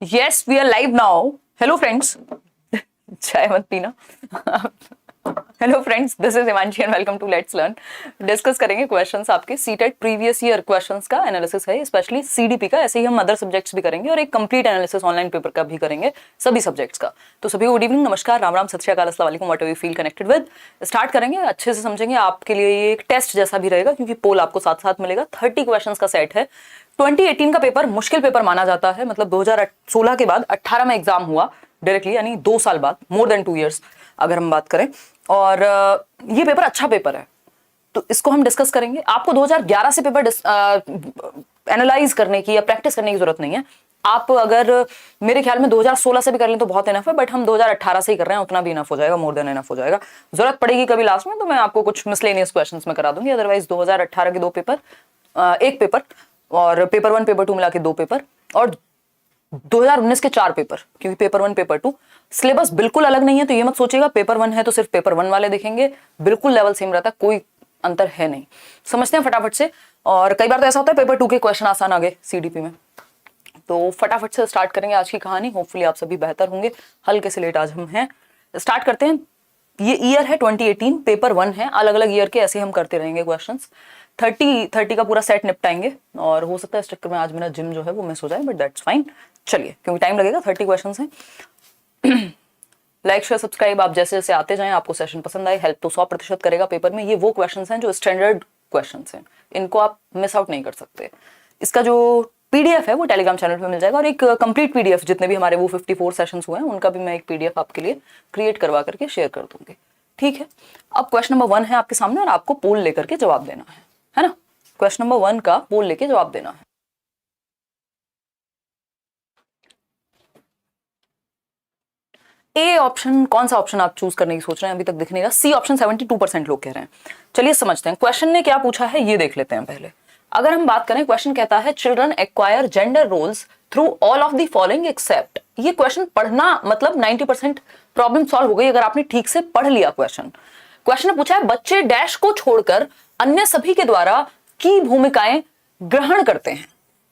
Yes, we are live now. Hello friends. चाय मत पीना. Hello friends, this is Himanshi and welcome to let's learn. Discuss करेंगे questions आपके CTET previous year questions का analysis है, specially CDP का. ऐसे ही हम अदर सब्जेक्ट्स भी करेंगे और एक कंप्लीट एनालिसिस ऑनलाइन पेपर का भी करेंगे, सभी सब्जेक्ट्स का. तो सभी गुड इवनिंग, नमस्कार, राम राम, सत श्री अकाल, अस्सलाम वालेकुम, what ever you feel connected with. Start करेंगे, अच्छे से समझेंगे. आपके लिए ये एक टेस्ट जैसा भी रहेगा क्योंकि पोल आपको साथ साथ मिलेगा. 30 क्वेश्चंस का सेट है. 2018 का पेपर मुश्किल पेपर माना जाता है, मतलब 2016 के बाद 18 में एग्जाम हुआ डायरेक्टली, यानी 2 साल बाद, मोर देन 2 years अगर हम बात करें. और ये पेपर अच्छा पेपर है, तो इसको हम डिस्कस करेंगे. आपको 2011 से पेपर एनालाइज करने की या प्रैक्टिस करने की जरूरत नहीं है. आप अगर मेरे ख्याल में 2016 से भी कर लें तो बहुत इनफ है, बट हम 2018 से ही कर रहे हैं, उतना भी इनफ हो जाएगा, मोर देन इनफ हो जाएगा. जरूरत पड़ेगी कभी लास्ट में तो मैं आपको कुछ मिसलेनियस क्वेश्चंस में करा दूंगी. अदरवाइज 2018 के 2 पेपर, एक पेपर, और पेपर 1 पेपर 2 मिला के 2 पेपर, और 2019 के 4 पेपर, क्योंकि पेपर 1 पेपर 2 सिलेबस बिल्कुल अलग नहीं है. तो ये मत सोचिएगा पेपर 1 है तो सिर्फ पेपर 1 वाले देखेंगे, बिल्कुल लेवल सेम रहता है, कोई अंतर है नहीं. समझते हैं फटाफट से. और कई बार तो ऐसा होता है पेपर 2 के क्वेश्चन आसान आ गए सीडीपी में, तो फटाफट से स्टार्ट करेंगे आज की कहानी. होपफुली आप सभी बेहतर होंगे. हल्के से लेट आज हम हैं, स्टार्ट करते हैं. ये ईयर है 2018, पेपर 1 है. अलग अलग ईयर के ऐसे हम करते रहेंगे क्वेश्चंस. 30 का पूरा सेट निपटाएंगे, और हो सकता है इस चक्कर में आज मेरा जिम जो है वो मिस हो जाए, बट दैट्स फाइन. चलिए, क्योंकि टाइम लगेगा, 30 क्वेश्चंस हैं. लाइक शेयर सब्सक्राइब आप जैसे जैसे आते जाएं, आपको सेशन पसंद आए, हेल्प तो 100% करेगा पेपर में. ये वो क्वेश्चंस हैं जो स्टैंडर्ड क्वेश्चंस हैं, इनको आप मिस आउट नहीं कर सकते. इसका जो पीडीएफ है वो टेलीग्राम चैनल पे मिल जाएगा, और एक कंप्लीट पीडीएफ जितने भी हमारे वो 54 सेशंस हुए हैं उनका भी मैं एक पीडीएफ आपके लिए क्रिएट करवा करके शेयर कर दूंगी. ठीक है, अब क्वेश्चन नंबर 1 है आपके सामने, और आपको पोल लेकर के जवाब देना है ना. क्वेश्चन नंबर 1 का पोल लेके जवाब देना है. ए ऑप्शन, कौन सा ऑप्शन आप चूज करने की सोच रहे हैं, अभी तक दिख नहीं रहा. सी ऑप्शन 72% लोग कह रहे हैं. चलिए समझते हैं क्वेश्चन ने क्या पूछा है, ये देख लेते हैं पहले. अगर हम बात करें, क्वेश्चन कहता है children acquire gender roles through all of the following except. ये क्वेश्चन पढ़ना मतलब 90% प्रॉब्लम सॉल्व हो गई अगर आपने ठीक से पढ़ लिया क्वेश्चन. क्वेश्चन ने पूछा है बच्चे डैश को छोड़कर अन्य सभी के द्वारा की भूमिकाएं ग्रहण करते हैं,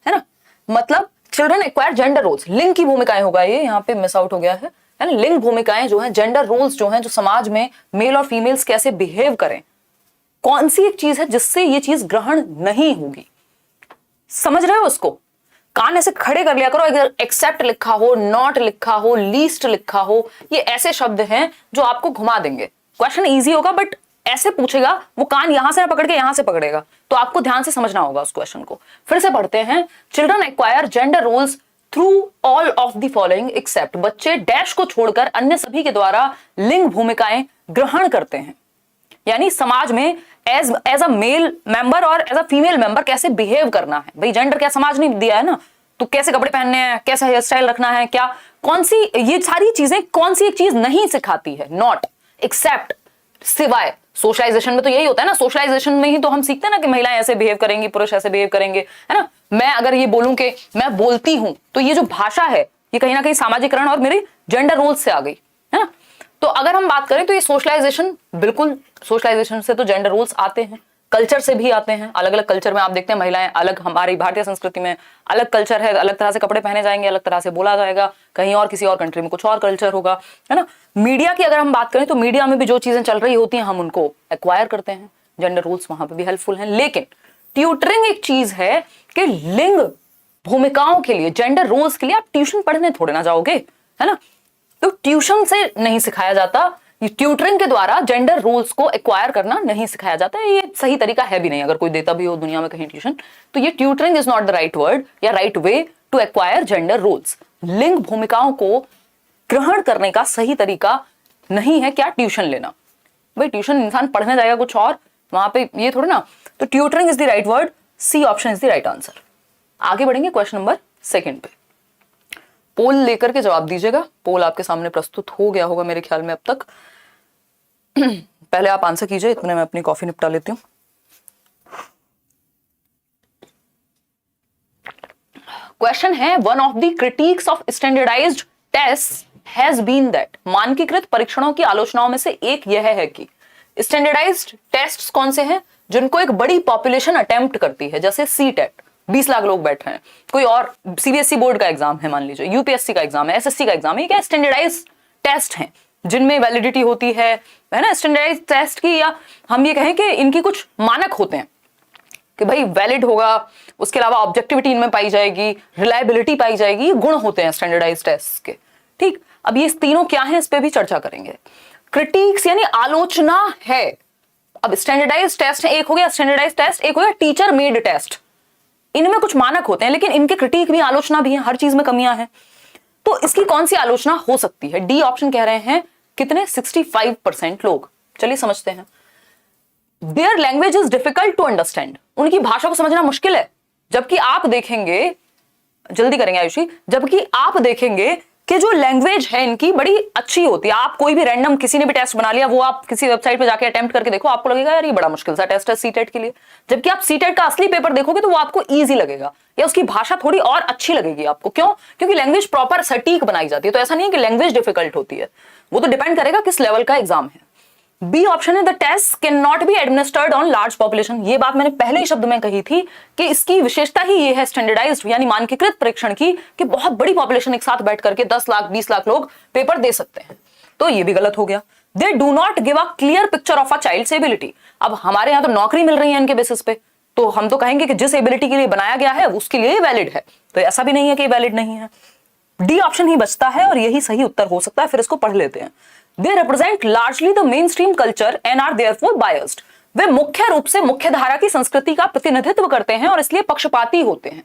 है ना. मतलब चिल्ड्रन एक्वायर जेंडर रोल्स, लिंग की भूमिकाएं होगा, ये यहाँ पे मिस आउट हो गया है ना. लिंग भूमिकाएं जो है, जेंडर रोल्स जो हैं, जो समाज में मेल और फीमेल्स कैसे बिहेव करें, कौन सी एक चीज है जिससे ये चीज ग्रहण नहीं होगी. समझ रहे हो उसको? कान ऐसे खड़े कर लिया करो. अगर एक्सेप्ट लिखा हो, नॉट लिखा हो, लीस्ट लिखा हो, ये ऐसे शब्द हैं जो आपको घुमा देंगे. क्वेश्चन इजी होगा बट ऐसे पूछेगा, वो कान यहां से ना पकड़ के यहां से पकड़ेगा, तो आपको ध्यान से समझना होगा उस क्वेश्चन को. फिर से पढ़ते हैं. Children acquire gender roles through all of the following except. बच्चे डैश को छोड़कर अन्य सभी के द्वारा लिंग भूमिकाएं ग्रहण करते हैं. यानी समाज में एज अ मेल मेंबर और एज अ फीमेल मेंबर कैसे बिहेव करना है. भाई जेंडर क्या समाज ने दिया है ना, तो कैसे कपड़े पहनने हैं, कैसा हेयर स्टाइल रखना है, क्या कौन सी, ये सारी चीजें कौन सी एक चीज नहीं सिखाती है. नॉट, एक्सेप्ट, सिवाय. सोशलाइजेशन में तो यही होता है ना. सोशलाइजेशन में ही तो हम सीखते हैं ना कि महिलाएं ऐसे बिहेव करेंगी, पुरुष ऐसे बिहेव करेंगे, है ना. मैं अगर ये बोलूं कि मैं बोलती हूं, तो ये जो भाषा है ये कहीं ना कहीं सामाजिकरण और मेरे जेंडर रोल्स से आ गई, है ना. तो अगर हम बात करें तो ये सोशलाइजेशन, बिल्कुल सोशलाइजेशन से तो जेंडर रोल्स आते हैं, कल्चर से भी आते हैं. अलग अलग कल्चर में आप देखते हैं महिलाएं अलग, हमारी भारतीय संस्कृति में अलग कल्चर है, अलग तरह से कपड़े पहने जाएंगे, अलग तरह से बोला जाएगा. कहीं और किसी और कंट्री में कुछ और कल्चर होगा, है ना. मीडिया की अगर हम बात करें तो मीडिया में भी जो चीजें चल रही होती हैं हम उनको एक्वायर करते हैं. जेंडर रोल्स वहां पर भी हेल्पफुल हैं. लेकिन ट्यूटरिंग एक चीज है कि लिंग भूमिकाओं के लिए, जेंडर रोल्स के लिए आप ट्यूशन पढ़ने थोड़े ना जाओगे, है ना. तो ट्यूशन से नहीं सिखाया जाता, ये ट्यूटरिंग के द्वारा जेंडर रोल्स को एक्वायर करना नहीं सिखाया जाता. ये सही तरीका है भी नहीं, अगर कोई देता भी हो दुनिया में कहीं ट्यूशन, तो ये tutoring is not the right word या right way to acquire gender roles. लिंग भूमिकाओं को ग्रहण करने का सही तरीका नहीं है क्या ट्यूशन लेना. भाई ट्यूशन इंसान पढ़ने जाएगा कुछ और, वहां पे ये थोड़ा ना. तो tutoring is the right word. C option is the right answer. आगे बढ़ेंगे क्वेश्चन नंबर 2 पे. पोल लेकर के जवाब दीजिएगा. पोल आपके सामने प्रस्तुत हो गया होगा मेरे ख्याल में अब तक. पहले आप आंसर कीजिए, इतने मैं अपनी कॉफी निपटा लेती हूं. क्वेश्चन है, one of the critics of standardized test has been that. मानकीकृत परीक्षणों की आलोचनाओं में से एक यह है कि स्टैंडर्डाइज्ड टेस्ट्स कौन से हैं जिनको एक बड़ी पॉपुलेशन अटेम्प्ट करती है, जैसे सी टेट. 20 लाख लोग बैठे हैं, कोई और सीबीएसई बोर्ड का एग्जाम है, मान लीजिए यूपीएससी का एग्जाम है, एसएससी का एग्जाम है, ये क्या स्टैंडर्डाइज टेस्ट हैं जिनमें वैलिडिटी होती है ना स्टैंडर्डाइज टेस्ट की, या हम ये कहें कि इनकी कुछ मानक होते हैं कि भाई वैलिड होगा, उसके अलावा ऑब्जेक्टिविटी इनमें पाई जाएगी, रिलायबिलिटी पाई जाएगी, ये गुण होते हैं स्टैंडर्डाइज टेस्ट के। ठीक, अब ये तीनों क्या है इस पे भी चर्चा करेंगे। क्रिटिक्स यानी आलोचना है। अब स्टैंडर्डाइज टेस्ट है, एक हो गया स्टैंडर्डाइज टेस्ट, एक हो गया टीचर मेड टेस्ट। इनमें कुछ मानक होते हैं लेकिन इनके क्रिटिक भी, आलोचना भी है, हर चीज में कमियां हैं। तो इसकी कौन सी आलोचना हो सकती है? डी ऑप्शन कह रहे हैं कितने, 65% लोग। चलिए समझते हैं। Their language is difficult to understand, उनकी भाषा को समझना मुश्किल है। जबकि आप देखेंगे, जल्दी करेंगे आयुषी, जबकि आप देखेंगे कि जो लैंग्वेज है इनकी बड़ी अच्छी होती है। आप कोई भी रैंडम किसी ने भी टेस्ट बना लिया, वो आप किसी वेबसाइट पे जाके अटेम्प्ट करके देखो, आपको लगेगा यार ये बड़ा मुश्किल सा टेस्ट है सीटेट के लिए। जबकि आप सीटेट का असली पेपर देखोगे तो वो आपको इजी लगेगा, या उसकी भाषा थोड़ी और अच्छी लगेगी आपको। क्यों? क्योंकि लैंग्वेज प्रॉपर सटीक बनाई जाती है। तो ऐसा नहीं है कि लैंग्वेज डिफिकल्ट होती है, वो तो डिपेंड करेगा किस लेवल का एग्जाम है। बी ऑप्शन है the test can not be administered on large population. ये बात मैंने पहले ही शब्द में कही थी कि इसकी विशेषता ही ये है स्टैंडर्डाइज्ड यानी मानकीकृत परीक्षण की, कि बहुत बड़ी पॉपुलेशन एक साथ बैठ करके 10 लाख 20 लाख लोग पेपर दे सकते हैं। तो ये भी गलत हो गया। They do not give a clear picture of a child's ability. अब हमारे यहाँ तो नौकरी मिल रही है इनके बेसिस पे, तो हम तो कहेंगे कि जिस एबिलिटी के लिए बनाया गया है उसके लिए वैलिड है। तो ऐसा भी नहीं है कि वैलिड नहीं है। डी ऑप्शन ही बचता है और यही सही उत्तर हो सकता है। फिर इसको पढ़ लेते हैं। They represent largely the mainstream culture and are therefore biased. वे मुख्य रूप से मुख्य धारा की संस्कृति का प्रतिनिधित्व करते हैं और इसलिए पक्षपाती होते हैं।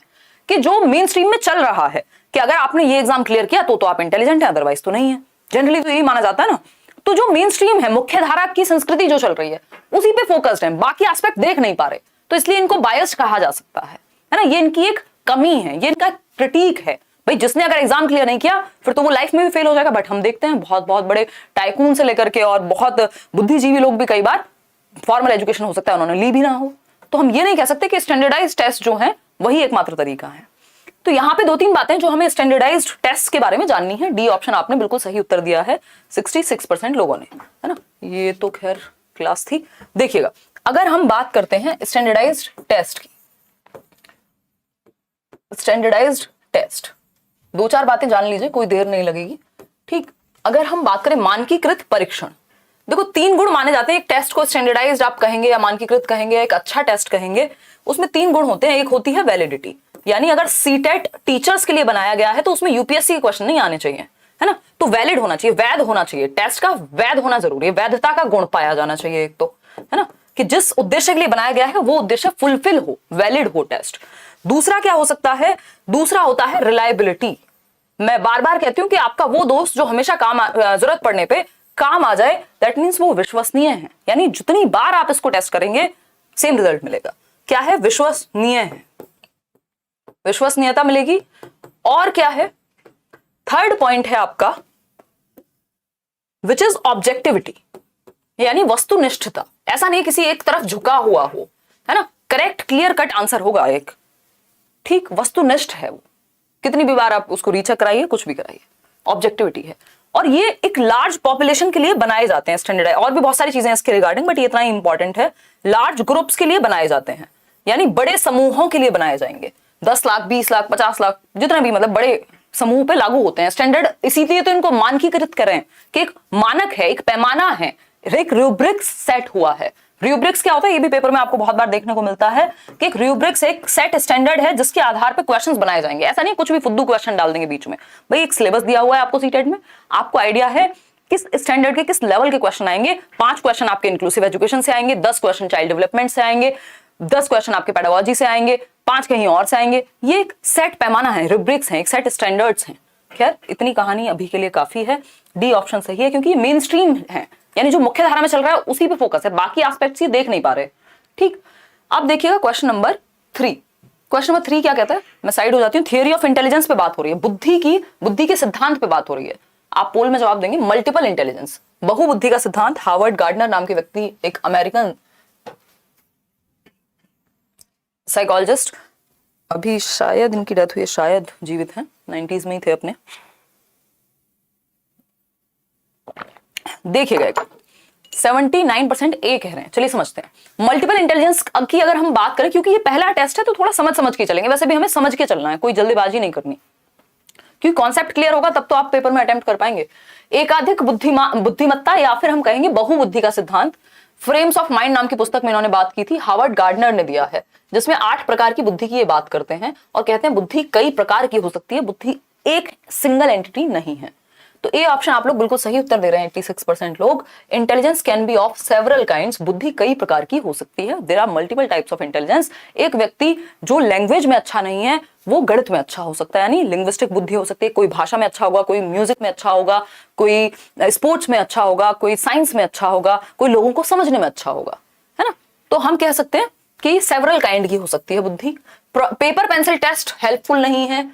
कि जो मेन स्ट्रीम में चल रहा है कि अगर आपने ये एग्जाम क्लियर किया तो आप इंटेलिजेंट है, अदरवाइज तो नहीं है। जनरली तो यही माना जाता है ना। तो जो मेन स्ट्रीम है, मुख्य धारा की संस्कृति जो चल रही है उसी पे फोकस्ड है, बाकी एस्पेक्ट देख नहीं पा रहे, तो इसलिए इनको बायस्ड कहा जा सकता है ना। ये इनकी एक कमी है, ये इनका क्रिटिक है। भाई जिसने अगर एग्जाम क्लियर नहीं किया फिर तो वो लाइफ में भी फेल हो जाएगा। बट हम देखते हैं बहुत बहुत बड़े टाइकून से लेकर के और बहुत बुद्धिजीवी लोग भी कई बार फॉर्मल एजुकेशन हो सकता है उन्होंने ली भी ना हो। तो हम ये नहीं कह सकते कि स्टैंडर्डाइज्ड टेस्ट जो है वही एकमात्र तरीका है। तो यहाँ पे 2-3 बातें जो हमें स्टैंडर्डाइज्ड टेस्ट के बारे में जाननी है। डी ऑप्शन आपने बिल्कुल सही उत्तर दिया है 66% लोगों ने, है ना। ये तो खैर क्लास थी। देखिएगा, अगर हम बात करते हैं स्टैंडर्डाइज्ड टेस्ट की, स्टैंडर्डाइज्ड टेस्ट 2-4 बातें जान लीजिए, कोई देर नहीं लगेगी। ठीक, अगर हम बात करें मानकीकृत परीक्षण, देखो 3 गुण माने जाते हैं एक टेस्ट को। स्टैंडर्डाइज्ड आप कहेंगे या मानकीकृत कहेंगे, एक अच्छा टेस्ट कहेंगे, उसमें 3 गुण होते हैं। एक होती है वैलिडिटी, यानी अगर सीटेट टीचर्स के लिए बनाया गया है तो उसमें यूपीएससी के क्वेश्चन नहीं आने चाहिए, है ना। तो वैलिड होना चाहिए, वैध होना चाहिए, टेस्ट का वैध होना जरूरी है, वैधता का गुण पाया जाना चाहिए एक तो, है ना, कि जिस उद्देश्य के लिए बनाया गया है वो उद्देश्य फुलफिल हो, वैलिड हो टेस्ट। दूसरा क्या हो सकता है? दूसरा होता है रिलायबिलिटी। मैं बार बार कहती हूं कि आपका वो दोस्त जो हमेशा जरूरत पड़ने पे काम आ जाए, दैट मीन्स वो विश्वसनीय है। यानी जितनी बार आप इसको टेस्ट करेंगे सेम रिजल्ट मिलेगा। क्या है? विश्वसनीय है, विश्वसनीयता मिलेगी। और क्या है? थर्ड पॉइंट है आपका विच इज ऑब्जेक्टिविटी, यानी वस्तुनिष्ठता। ऐसा नहीं किसी एक तरफ झुका हुआ हो, है ना। करेक्ट क्लियर कट आंसर होगा एक, ठीक, वस्तुनिष्ठ है वो। कितनी भी बार आप उसको रीचेक कराइए, कुछ भी कराइए, ऑब्जेक्टिविटी है। और ये एक लार्ज पॉपुलेशन के लिए बनाए जाते हैं स्टैंडर्डाइज। और भी बहुत सारी चीजें इसके रिगार्डिंग, बट ये इतना ही इंपॉर्टेंट है। लार्ज ग्रुप्स के लिए बनाए जाते हैं, यानी बड़े समूहों के लिए बनाए जाएंगे। 10 लाख 20 लाख 50 लाख जितने भी, मतलब बड़े समूह पे लागू होते हैं स्टैंडर्ड। इसीलिए तो इनको मानकीकृत करें कि एक मानक है, एक पैमाना है, एक रूब्रिक्स सेट हुआ है। रूब्रिक्स क्या होता है? ये भी पेपर में आपको बहुत बार देखने को मिलता है कि एक रूब्रिक्स एक सेट स्टैंडर्ड है जिसके आधार पर क्वेश्चंस बनाए जाएंगे। ऐसा नहीं कुछ भी फुद्दू क्वेश्चन डाल देंगे बीच में। भाई एक सिलेबस दिया हुआ है आपको सीटेट में, आपको आइडिया है किस स्टैंडर्ड के किस लेवल के क्वेश्चन आएंगे। 5 क्वेश्चन आपके इंक्लूसिव एजुकेशन से आएंगे, 10 क्वेश्चन चाइल्ड डेवलपमेंट से आएंगे, 10 क्वेश्चन आपके पेडागोजी से आएंगे, 5 कहीं और से आएंगे। ये एक सेट पैमाना है, रूब्रिक्स है, एक सेट स्टैंडर्ड्स हैं। खैर इतनी कहानी अभी के लिए काफी है। डी ऑप्शन सही है क्योंकि मेन स्ट्रीम है, यानी जो मुख्य धारा में चल रहा है उसी पे फोकस है, बाकी एस्पेक्ट्स ये देख नहीं पा रहे। ठीक, अब देखिएगा क्वेश्चन नंबर 3। क्वेश्चन नंबर 3 क्या कहता है? मैं साइड हो जाती हूँ। थियरी ऑफ इंटेलिजेंस पे बात हो रही है, बुद्धि के सिद्धांत पे बात हो रही है। आप पोल में जवाब देंगे मल्टीपल इंटेलिजेंस, बहुबुद्धि का सिद्धांत। हार्वर्ड गार्डनर नाम के व्यक्ति, एक अमेरिकन साइकोलॉजिस्ट, अभी शायद इनकी डेथ हुई है, शायद जीवित हैं, 90s में ही थे अपने। देखिएगा 79% ए कह रहे हैं। चलिए समझते हैं मल्टीपल इंटेलिजेंस की अगर हम बात करें, क्योंकि ये पहला टेस्ट है तो थोड़ा समझ समझ के चलेंगे, वैसे भी हमें समझ के चलना है, कोई जल्दीबाजी नहीं करनी, क्योंकि कॉन्सेप्ट क्लियर होगा तब तो आप पेपर में अटेम्प्ट कर पाएंगे। एकाधिक बुद्धिमत्ता या फिर हम कहेंगे बहुबुद्धि का सिद्धांत, फ्रेम्स ऑफ माइंड नाम की पुस्तक में इन्होंने बात की थी, हार्वर्ड गार्डनर ने दिया है, जिसमें 8 प्रकार की बुद्धि की ये बात करते हैं और कहते हैं बुद्धि कई प्रकार की हो सकती है, बुद्धि एक सिंगल एंटिटी नहीं है। तो ए ऑप्शन आप लोग बिल्कुल सही उत्तर दे रहे हैं 86% लोग। Intelligence can be of several kinds, बुद्धि कई प्रकार की हो सकती है। There are multiple types of intelligence. एक व्यक्ति जो लैंग्वेज में अच्छा नहीं है वो गणित में अच्छा हो सकता है, यानी लिंग्विस्टिक बुद्धि हो सकती है, कोई भाषा में अच्छा होगा, कोई म्यूजिक में अच्छा होगा, कोई स्पोर्ट्स में अच्छा होगा, कोई साइंस में अच्छा होगा, कोई लोगों को समझने में अच्छा होगा, है ना। तो हम कह सकते हैं कि सेवरल काइंड की हो सकती है बुद्धि। पेपर पेंसिल टेस्ट हेल्पफुल नहीं है,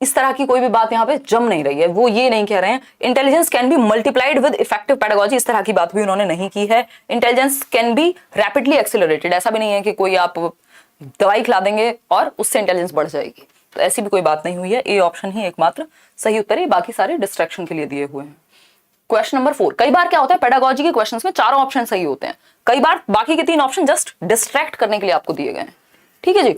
इस तरह की कोई भी बात यहाँ पे जम नहीं रही है, वो ये नहीं कह रहे हैं। Intelligence can B multiplied with effective pedagogy, इस तरह की बात भी उन्होंने नहीं की है। Intelligence can B rapidly accelerated, ऐसा भी नहीं है कि कोई आप दवाई खिला देंगे और उससे इंटेलिजेंस बढ़ जाएगी, तो ऐसी भी कोई बात नहीं हुई है। ए ऑप्शन ही एकमात्र सही उत्तर है, बाकी सारे डिस्ट्रैक्शन के लिए दिए हुए हैं। क्वेश्चन नंबर 4, कई बार क्या होता है पेडागोजी के क्वेश्चंस में चारों ऑप्शन सही होते हैं, कई बार बाकी के 3 ऑप्शन जस्ट डिस्ट्रैक्ट करने के लिए आपको दिए गए हैं, ठीक है जी।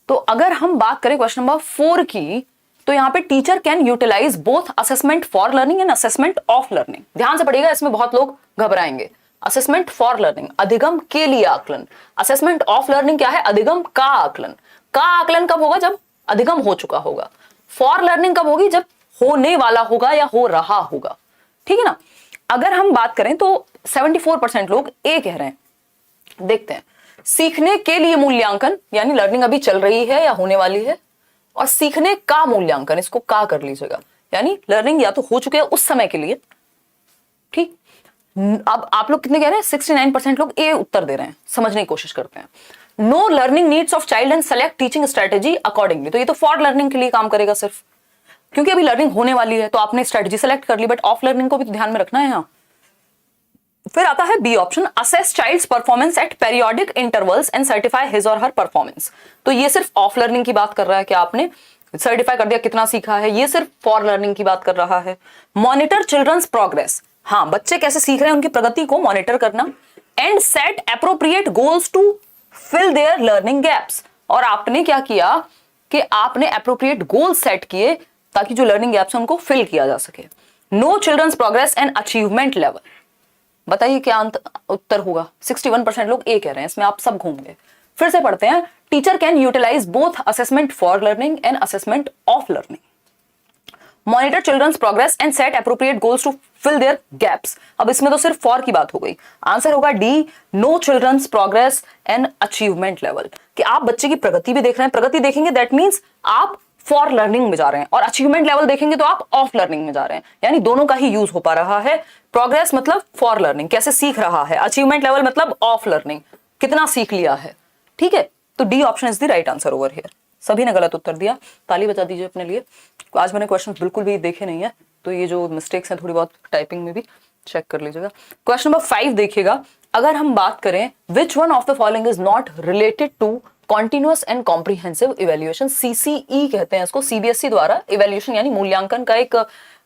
तो अगर हम बात करें क्वेश्चन नंबर 4 की, तो यहाँ पे teacher can utilize both assessment for learning and assessment of learning. ध्यान से पढ़िएगा, इसमें बहुत लोग घबराएंगे। असेसमेंट फॉर लर्निंग अधिगम के लिए आकलन, असेसमेंट ऑफ लर्निंग क्या है, अधिगम का आकलन। का आकलन कब होगा, जब अधिगम हो चुका होगा। फॉर लर्निंग कब होगी, जब होने वाला होगा या हो रहा होगा, ठीक है ना। अगर हम बात करें तो 74% लोग ए कह रहे हैं। देखते हैं, सीखने के लिए मूल्यांकन, यानी लर्निंग अभी चल रही है या होने वाली है, और सीखने का मूल्यांकन, इसको का कर लीजिएगा, यानी लर्निंग या तो हो चुके हैं उस समय के लिए, ठीक। अब आप लोग कितने कह रहे हैं, 69% लोग ए उत्तर दे रहे हैं, समझने की कोशिश करते हैं। Know learning needs of child and select teaching strategy accordingly, तो ये तो फॉर लर्निंग के लिए काम करेगा सिर्फ, क्योंकि अभी लर्निंग होने वाली है तो आपने स्ट्रेटेजी सेलेक्ट कर ली, बट ऑफ लर्निंग को भी तो ध्यान में रखना है यहाँ। फिर आता है B option, assess child's performance at periodic intervals and certify his और हर परफॉर्मेंस, तो ये सिर्फ ऑफ लर्निंग की बात कर रहा है कि आपने सर्टिफाई कर दिया कितना सीखा है, ये सिर्फ फॉर लर्निंग की बात कर रहा है। मॉनिटर चिल्ड्रंस प्रोग्रेस, हाँ बच्चे कैसे सीख रहे हैं उनकी प्रगति को मॉनिटर करना। And set appropriate goals to fill their learning gaps, और आपने क्या किया कि आपने एप्रोप्रिएट गोल सेट किए ताकि जो लर्निंग गैप्स हैं उनको फिल किया जा सके। Know children's progress and achievement level, बताइए क्या उत्तर होगा। 61% लोग ए कह रहे हैं, इसमें आप सब घूम गए। फिर से पढ़ते हैं, teacher can utilize both assessment for learning and assessment of learning, monitor children's progress and set appropriate goals to fill their gaps. अब इसमें तो सिर्फ फॉर की बात हो गई, आंसर होगा D, know children's progress and achievement level, कि आप बच्चे की प्रगति भी देख रहे हैं, प्रगति देखेंगे दैट मींस आप फॉर लर्निंग में जा रहे हैं, और अचीवमेंट लेवल देखेंगे तो आप ऑफ लर्निंग में जा रहे हैं, यानी दोनों का ही यूज हो पा रहा है। प्रोग्रेस मतलब फॉर लर्निंग कैसे सीख रहा है, अचीवमेंट लेवल मतलब ऑफ लर्निंग कितना सीख लिया है, ठीक है। तो D option is the right answer over here. सभी ने गलत उत्तर दिया, ताली बजा दीजिए अपने लिए। आज मैंने क्वेश्चन बिल्कुल भी देखे नहीं है, तो ये जो मिस्टेक्स हैं थोड़ी बहुत टाइपिंग में भी चेक कर लीजिएगा। क्वेश्चन नंबर 5 देखिएगा, अगर हम बात करें which one of the following is not related to continuous and comprehensive evaluation, CCE कहते हैं इसको, सीबीएसई द्वारा इवेल्युएशन यानी मूल्यांकन का एक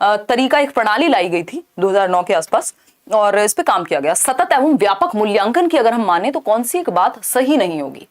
तरीका, एक प्रणाली लाई गई थी 2009 के आसपास, और इस पे काम किया गया। सतत एवं व्यापक मूल्यांकन की अगर हम माने तो कौन सी एक बात सही नहीं होगी।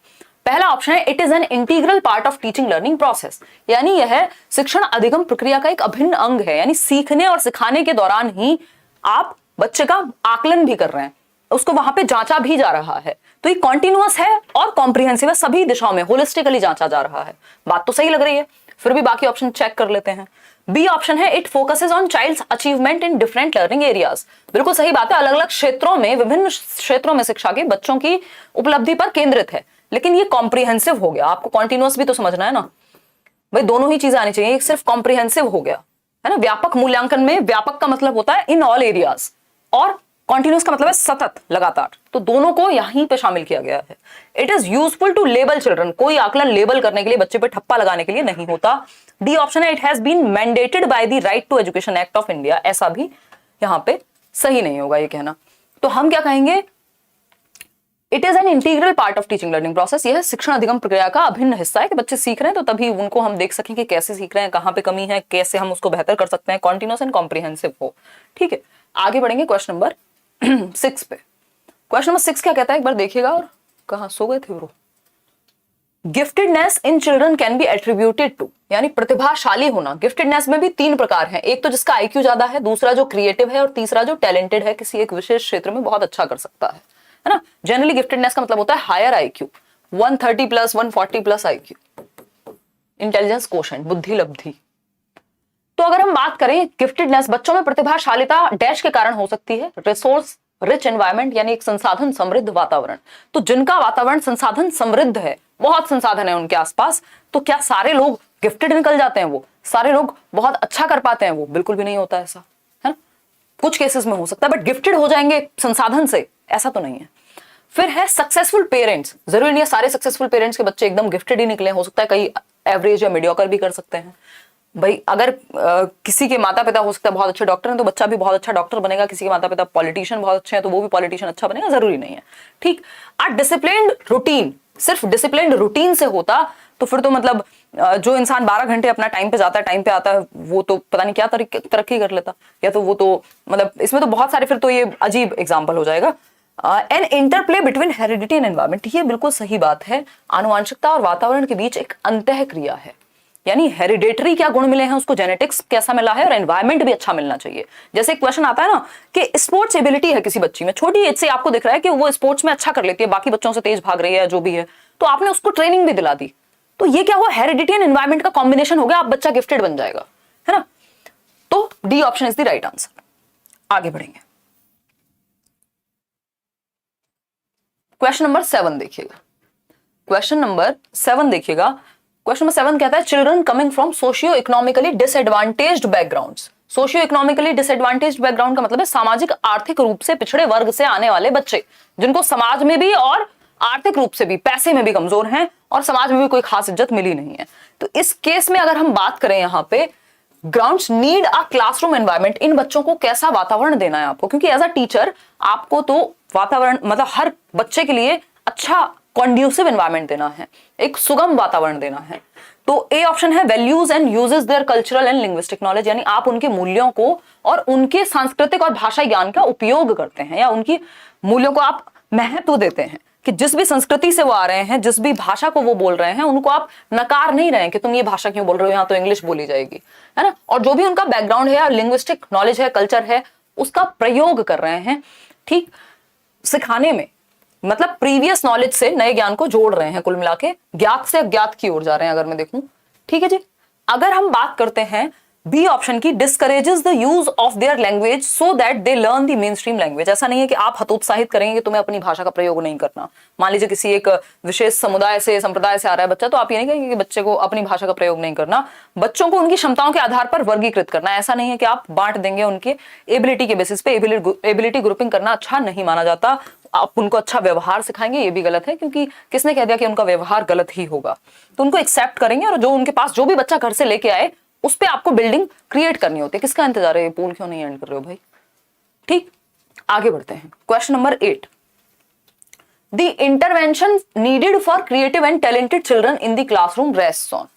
पहला ऑप्शन है, it is an integral part of teaching learning process, यानी यह शिक्षण अधिगम प्रक्रिया का एक अभिन्न अंग है, यानी सीखने और सिखाने के दौरान ही आप बच्चे का आकलन भी कर रहे हैं, उसको वहां पे जांचा भी जा रहा है। तो ये कॉन्टिन्यूअस है और कॉम्प्रिहेंसिव है, सभी दिशाओं में होलिस्टिकली जांचा जा रहा है। बात तो सही लग रही है, फिर भी बाकी ऑप्शन चेक कर लेते हैं। बी ऑप्शन है, it focuses on child's achievement in different learning areas, बिल्कुल सही बात है, अलग अलग क्षेत्रों में, विभिन्न क्षेत्रों में शिक्षा के बच्चों की उपलब्धि पर केंद्रित है, लेकिन ये कॉम्प्रिहेंसिव हो गया। आपको कॉन्टिन्यूअस भी तो समझना है ना भाई, दोनों ही चीजें आनी चाहिए, एक सिर्फ कॉम्प्रिहेंसिव हो गया है ना। व्यापक मूल्यांकन में व्यापक का मतलब होता है इन ऑल एरियाज, और कॉन्टिन्यूअस का मतलब है सतत, लगातार, तो दोनों को यहीं पे शामिल किया गया है। It is useful to label children, कोई आकलन लेबल करने के लिए, बच्चे पे ठप्पा लगाने के लिए नहीं होता। डी ऑप्शन है, it has been mandated by the right to education act of India, ऐसा भी यहां पे सही नहीं होगा ये कहना। तो हम क्या कहेंगे, it is an integral part of teaching learning process, यह शिक्षण अधिगम प्रक्रिया का अभिन्न हिस्सा है कि बच्चे सीख रहे हैं तो तभी उनको हम देख सकें कि कैसे सीख रहे हैं, कहां पे कमी है, कैसे हम उसको बेहतर कर सकते हैं, कॉन्टिन्यूअस एंड कॉम्प्रिहेंसिव हो, ठीक है। आगे बढ़ेंगे, क्वेश्चन नंबर 6 पे। क्वेश्चन नंबर 6 क्या कहता है, एक बार देखिएगा। और कहाँ सो गए थे bro? Giftedness in children can be attributed to, यानी प्रतिभाशाली होना। गिफ्टेडनेस में भी 3 प्रकार हैं, एक तो जिसका आईक्यू ज्यादा है, दूसरा जो क्रिएटिव है, और तीसरा जो टैलेंटेड है, किसी एक विशेष क्षेत्र में बहुत अच्छा कर सकता है ना। जनरली गिफ्टेडनेस का मतलब होता है higher IQ, 130 plus 140 plus IQ, intelligence quotient, बुद्धि लब्धि। तो अगर हम बात करें गिफ्टेडनेस, बच्चों में प्रतिभाशालिता डैश के कारण हो सकती है, रिसोर्स रिच एनवायरमेंट, यानी एक संसाधन समृद्ध वातावरण। तो जिनका वातावरण संसाधन समृद्ध है, बहुत संसाधन है उनके आसपास, तो क्या सारे लोग गिफ्टेड निकल जाते हैं? वो सारे लोग बहुत अच्छा कर पाते हैं? वो बिल्कुल भी नहीं होता ऐसा, है ना। कुछ केसेस में हो सकता है, बट गिफ्टेड हो जाएंगे संसाधन से, ऐसा तो नहीं है। फिर है सक्सेसफुल पेरेंट्स। जरूरी नहीं है सारे सक्सेसफुल पेरेंट्स के बच्चे एकदम गिफ्टेड ही निकले, हो सकता है कई एवरेज या मीडियोकर भी कर सकते हैं। भाई अगर किसी के माता पिता हो सकता है बहुत अच्छे डॉक्टर हैं, तो बच्चा भी बहुत अच्छा डॉक्टर बनेगा। किसी के माता पिता पॉलिटिशियन बहुत अच्छे हैं, तो वो भी पॉलिटिशियन अच्छा बनेगा, जरूरी नहीं है। ठीक। डिसिप्लिन्ड रूटीन, सिर्फ डिसिप्लिन्ड रूटीन से होता तो फिर तो मतलब जो इंसान 12 घंटे अपना टाइम पे जाता है, टाइम पे आता है, वो तो पता नहीं क्या तरक्की कर लेता, या तो वो तो मतलब इसमें तो बहुत सारे, फिर तो ये अजीब एग्जाम्पल हो जाएगा। An interplay between heredity and environment, ये बिल्कुल सही बात है। आनुवांशिकता और वातावरण के बीच एक अंतः क्रिया है, यानी हेरिडेटरी क्या गुण मिले हैं उसको, जेनेटिक्स कैसा मिला है, और एनवायरमेंट भी अच्छा मिलना चाहिए। जैसे एक क्वेश्चन आता है ना कि स्पोर्ट्स एबिलिटी है किसी बच्ची में, छोटी एज से आपको दिख रहा है कि वो स्पोर्ट्स में अच्छा कर लेती है, बाकी बच्चों से तेज भाग रही है, जो भी है, तो आपने उसको ट्रेनिंग भी दिला दी, तो ये क्या हुआ, हेरिडिटी एंड एनवायरमेंट का कॉम्बिनेशन हो गया, आप बच्चा गिफ्टेड बन जाएगा, है ना। तो D option is the right answer. आगे बढ़ेंगे, क्वेश्चन नंबर 7 देखिएगा। क्वेश्चन नंबर 7 देखिएगा। क्वेश्चन नंबर 7 कहता है children coming from socio economically disadvantaged backgrounds. Socio economically disadvantaged background का मतलब है सामाजिक आर्थिक रूप से पिछड़े वर्ग से आने वाले बच्चे, जिनको समाज में भी और आर्थिक रूप से भी, पैसे में भी कमजोर हैं और समाज में भी कोई खास इज्जत मिली नहीं है। तो इस केस में अगर हम बात करें यहाँ पे, grounds need a classroom environment, इन बच्चों को कैसा वातावरण देना है आपको, क्योंकि एज अ टीचर आपको तो वातावरण मतलब हर बच्चे के लिए अच्छा कॉन्ड्यूसिव एनवायरनमेंट देना है, एक सुगम वातावरण देना है। तो ए ऑप्शन है values and uses their cultural and linguistic knowledge, यानी आप उनके मूल्यों को और उनके सांस्कृतिक और भाषा ज्ञान का उपयोग करते हैं, या उनकी मूल्यों को आप महत्व देते हैं कि जिस भी संस्कृति से वो आ रहे हैं, जिस भी भाषा को वो बोल रहे हैं, उनको आप नकार नहीं रहे हैं कि तुम ये भाषा क्यों बोल रहे हो, यहाँ तो इंग्लिश बोली जाएगी, है ना। और जो भी उनका बैकग्राउंड है या लिंग्विस्टिक नॉलेज है, कल्चर है, उसका प्रयोग कर रहे हैं, ठीक, सिखाने में, मतलब प्रीवियस नॉलेज से नए ज्ञान को जोड़ रहे हैं, कुल मिला के ज्ञात से अज्ञात की ओर जा रहे हैं अगर मैं देखूं, ठीक है जी। अगर हम बात करते हैं बी ऑप्शन की, discourages the use of their language so that they learn the main stream language. ऐसा नहीं है कि आप हतोत्साहित करेंगे कि तुम्हें अपनी भाषा का प्रयोग नहीं करना। मान लीजिए किसी एक विशेष समुदाय से, संप्रदाय से आ रहा है बच्चा, तो आप ये नहीं कहेंगे कि बच्चे को अपनी भाषा का प्रयोग नहीं करना। बच्चों को उनकी क्षमताओं के आधार पर वर्गीकृत करना, ऐसा नहीं है कि आप बांट देंगे उनके एबिलिटी के बेसिस पे। एबिलिटी ग्रुपिंग करना अच्छा नहीं माना जाता। आप उनको अच्छा व्यवहार सिखाएंगे, ये भी गलत है, क्योंकि किसने कह दिया कि उनका व्यवहार गलत ही होगा। तो उनको एक्सेप्ट करेंगे, और जो उनके पास जो भी बच्चा घर से लेके आए उस पे आपको बिल्डिंग क्रिएट करनी होती है। किसका इंतजार है, पोल क्यों नहीं एंड कर रहे हो भाई, ठीक। आगे बढ़ते हैं, question number 8, the intervention needed for creative and talented children in the classroom rests on,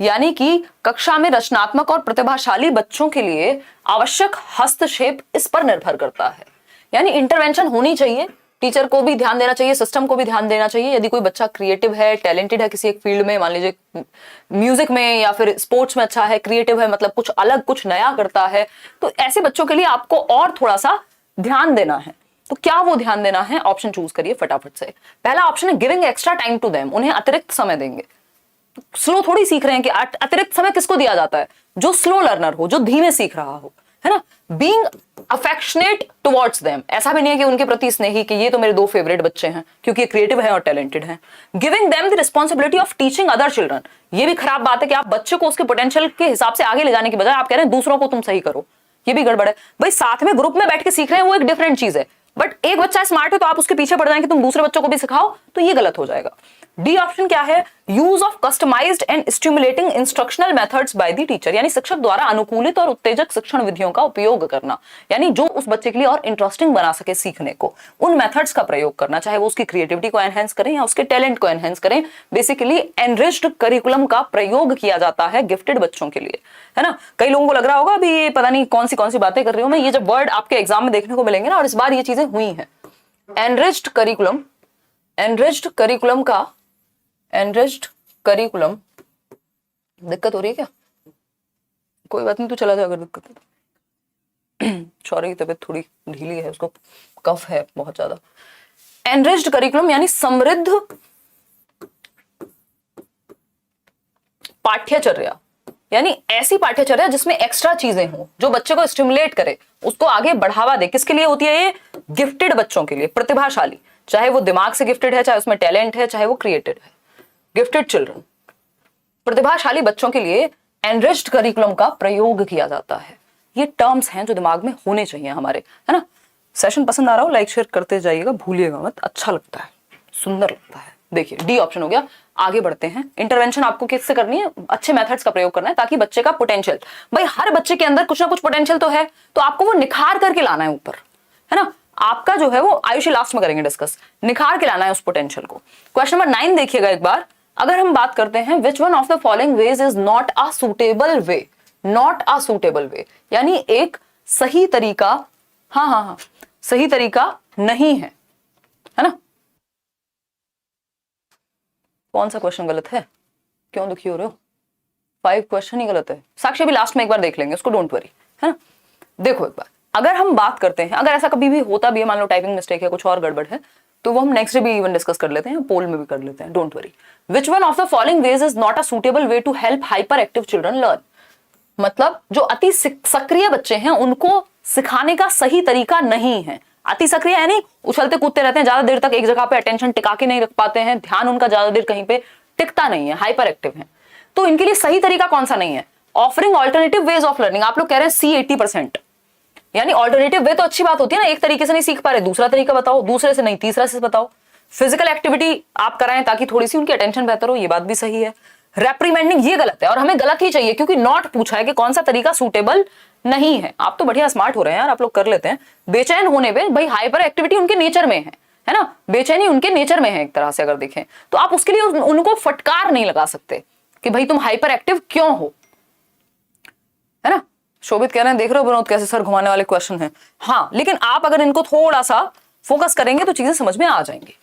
यानी कि कक्षा में रचनात्मक और प्रतिभाशाली बच्चों के लिए आवश्यक हस्तक्षेप इस पर निर्भर करता है। यानी इंटरवेंशन होनी चाहिए, टीचर को भी ध्यान देना चाहिए, सिस्टम को भी ध्यान देना चाहिए। यदि कोई बच्चा क्रिएटिव है, टैलेंटेड है किसी एक फील्ड में, मान लीजिए म्यूजिक में या फिर स्पोर्ट्स में अच्छा है, क्रिएटिव है, मतलब कुछ अलग कुछ नया करता है, तो ऐसे बच्चों के लिए आपको और थोड़ा सा ध्यान देना है। तो क्या वो ध्यान देना है, ऑप्शन चूज करिए फटाफट से। पहला ऑप्शन है giving extra time to them, उन्हें अतिरिक्त समय देंगे। स्लो थोड़ी सीख रहे हैं कि अतिरिक्त समय किसको दिया जाता है, जो स्लो लर्नर हो, जो धीमे सीख रहा हो, है ना। बीइंग अफेक्शनेट टुवर्ड्स देम, ऐसा भी नहीं है कि उनके प्रति स्नेही कि ये तो मेरे 2 फेवरेट बच्चे हैं क्योंकि ये क्रिएटिव है और टैलेंटेड हैं। Giving them the responsibility of teaching other children, ये भी खराब बात है कि आप बच्चे को उसके पोटेंशियल के हिसाब से आगे ले जाने की बजाय आप कह रहे हैं दूसरों को तुम सही करो, ये भी गड़बड़ है। भाई साथ में ग्रुप में बैठ के सीख रहे हैं वो एक डिफरेंट चीज है, बट एक बच्चा स्मार्ट है तो आप उसके पीछे पड़ जाएंगे कि तुम दूसरे बच्चों को भी सिखाओ, तो ये गलत हो जाएगा। डी ऑप्शन क्या है, use of customized and stimulating instructional methods by the teacher, यानी शिक्षक द्वारा अनुकूलित और उत्तेजक शिक्षण विधियों का उपयोग करना, यानी जो उस बच्चे के लिए और इंटरेस्टिंग बना सके सीखने को, उन मेथड्स का प्रयोग करना, चाहे वो उसकी क्रिएटिविटी को एनहेंस करें या उसके टैलेंट को एनहेंस करें। बेसिकली एनरिच्ड करिकुलम का प्रयोग किया जाता है गिफ्टेड बच्चों के लिए, है ना। कई लोगों को लग रहा होगा अभी ये पता नहीं कौन सी बातें कर रही हूं मैं, ये जब वर्ड आपके एग्जाम में देखने को मिलेंगे ना, और इस बार ये चीजें हुई हैं। एनरिच्ड करिकुलम, एनरिच्ड करिकुलम का, एनरिच्ड करिकुलम, दिक्कत हो रही है क्या? कोई बात नहीं, तो चला जाए अगर दिक्कत है। शौर्य की तबीयत थोड़ी ढीली है, उसको कफ है बहुत ज्यादा। एनरिच्ड करिकुलम यानी समृद्ध पाठ्यचर्या, यानी ऐसी पाठ्यचर्या जिसमें एक्स्ट्रा चीजें हो, जो बच्चे को स्टिमुलेट करे, उसको आगे बढ़ावा दे। किसके लिए होती है ये? गिफ्टेड बच्चों के लिए, प्रतिभाशाली, चाहे वो दिमाग से गिफ्टेड है, चाहे उसमें टैलेंट है, चाहे वो क्रिएटेड है। गिफ्टेड चिल्ड्रन, प्रतिभाशाली बच्चों के लिए एनरिच्ड करिकुलम का प्रयोग किया जाता है। ये टर्म्स हैं जो दिमाग में होने चाहिए हमारे, है ना। सेशन पसंद आ रहा हो लाइक शेयर करते जाइएगा, भूलिएगा मत, अच्छा लगता है, सुंदर लगता है। देखिए डी ऑप्शन हो गया। आगे बढ़ते हैं। इंटरवेंशन आपको किससे करनी है? अच्छे मेथड्स का प्रयोग करना है ताकि बच्चे का पोटेंशियल, भाई हर बच्चे के अंदर कुछ ना कुछ पोटेंशियल तो है, तो आपको वो निखार करके लाना है ऊपर, है ना। आपका जो है वो आयुषी लास्ट में करेंगे डिस्कस, निखार के लाना है उस पोटेंशियल को। क्वेश्चन नंबर 9 देखिएगा एक बार। अगर हम बात करते हैं which one of the following ways is not a suitable way, not a suitable way यानी एक सही तरीका, हाँ सही तरीका नहीं है ना। कौन सा क्वेश्चन गलत है? क्यों दुखी हो रहे हो? 5 क्वेश्चन ही गलत है। साक्षी भी लास्ट में एक बार देख लेंगे उसको, डोंट वरी, है ना। देखो एक बार, अगर हम बात करते हैं, अगर ऐसा कभी भी होता भी है, मान लो टाइपिंग मिस्टेक है, कुछ और गड़बड़ है, तो वो हम नेक्स्ट डे भी इवन डिस्कस कर लेते हैं, पोल में भी कर लेते हैं, don't worry. Which one of the following ways is not a suitable way to help hyper active children learn, मतलब जो अति सक्रिय बच्चे हैं उनको सिखाने का सही तरीका नहीं है। अति सक्रिय यानी उछलते कूदते रहते हैं, ज्यादा देर तक एक जगह पे अटेंशन टिका के नहीं रख पाते हैं, ध्यान उनका ज्यादा देर कहीं पे टिकता नहीं है, हाइपर एक्टिव है। तो इनके लिए सही तरीका कौन सा नहीं है? Offering alternative ways of learning. आप लोग कह रहे हैं सी 80%, यानी ऑल्टरनेटिव वे तो अच्छी बात होती है ना, एक तरीके से नहीं सीख पा रहे दूसरा तरीका बताओ, दूसरे से नहीं तीसरा से बताओ। फिजिकल एक्टिविटी आप कराएं ताकि थोड़ी सी उनकी अटेंशन बेहतर हो, ये बात भी सही है। रेप्रीमेंडिंग ये गलत है, और हमें गलत ही चाहिए क्योंकि नॉट पूछा है कि कौन सा तरीका सूटेबल नहीं है। आप तो बढ़िया स्मार्ट हो रहे हैं यार, आप लोग कर लेते हैं। बेचैन होने पे, भाई हाइपर एक्टिविटी उनके नेचर में है ना, बेचैनी उनके नेचर में है एक तरह से अगर देखें तो। आप उसके लिए उनको फटकार नहीं लगा सकते कि भाई तुम हाइपर एक्टिव क्यों हो, है ना। शोभित कह रहे हैं देख रहे हो विनोद कैसे सर घुमाने वाले क्वेश्चन हैं। हाँ, लेकिन आप अगर इनको थोड़ा सा फोकस करेंगे तो चीजें समझ में आ जाएंगी।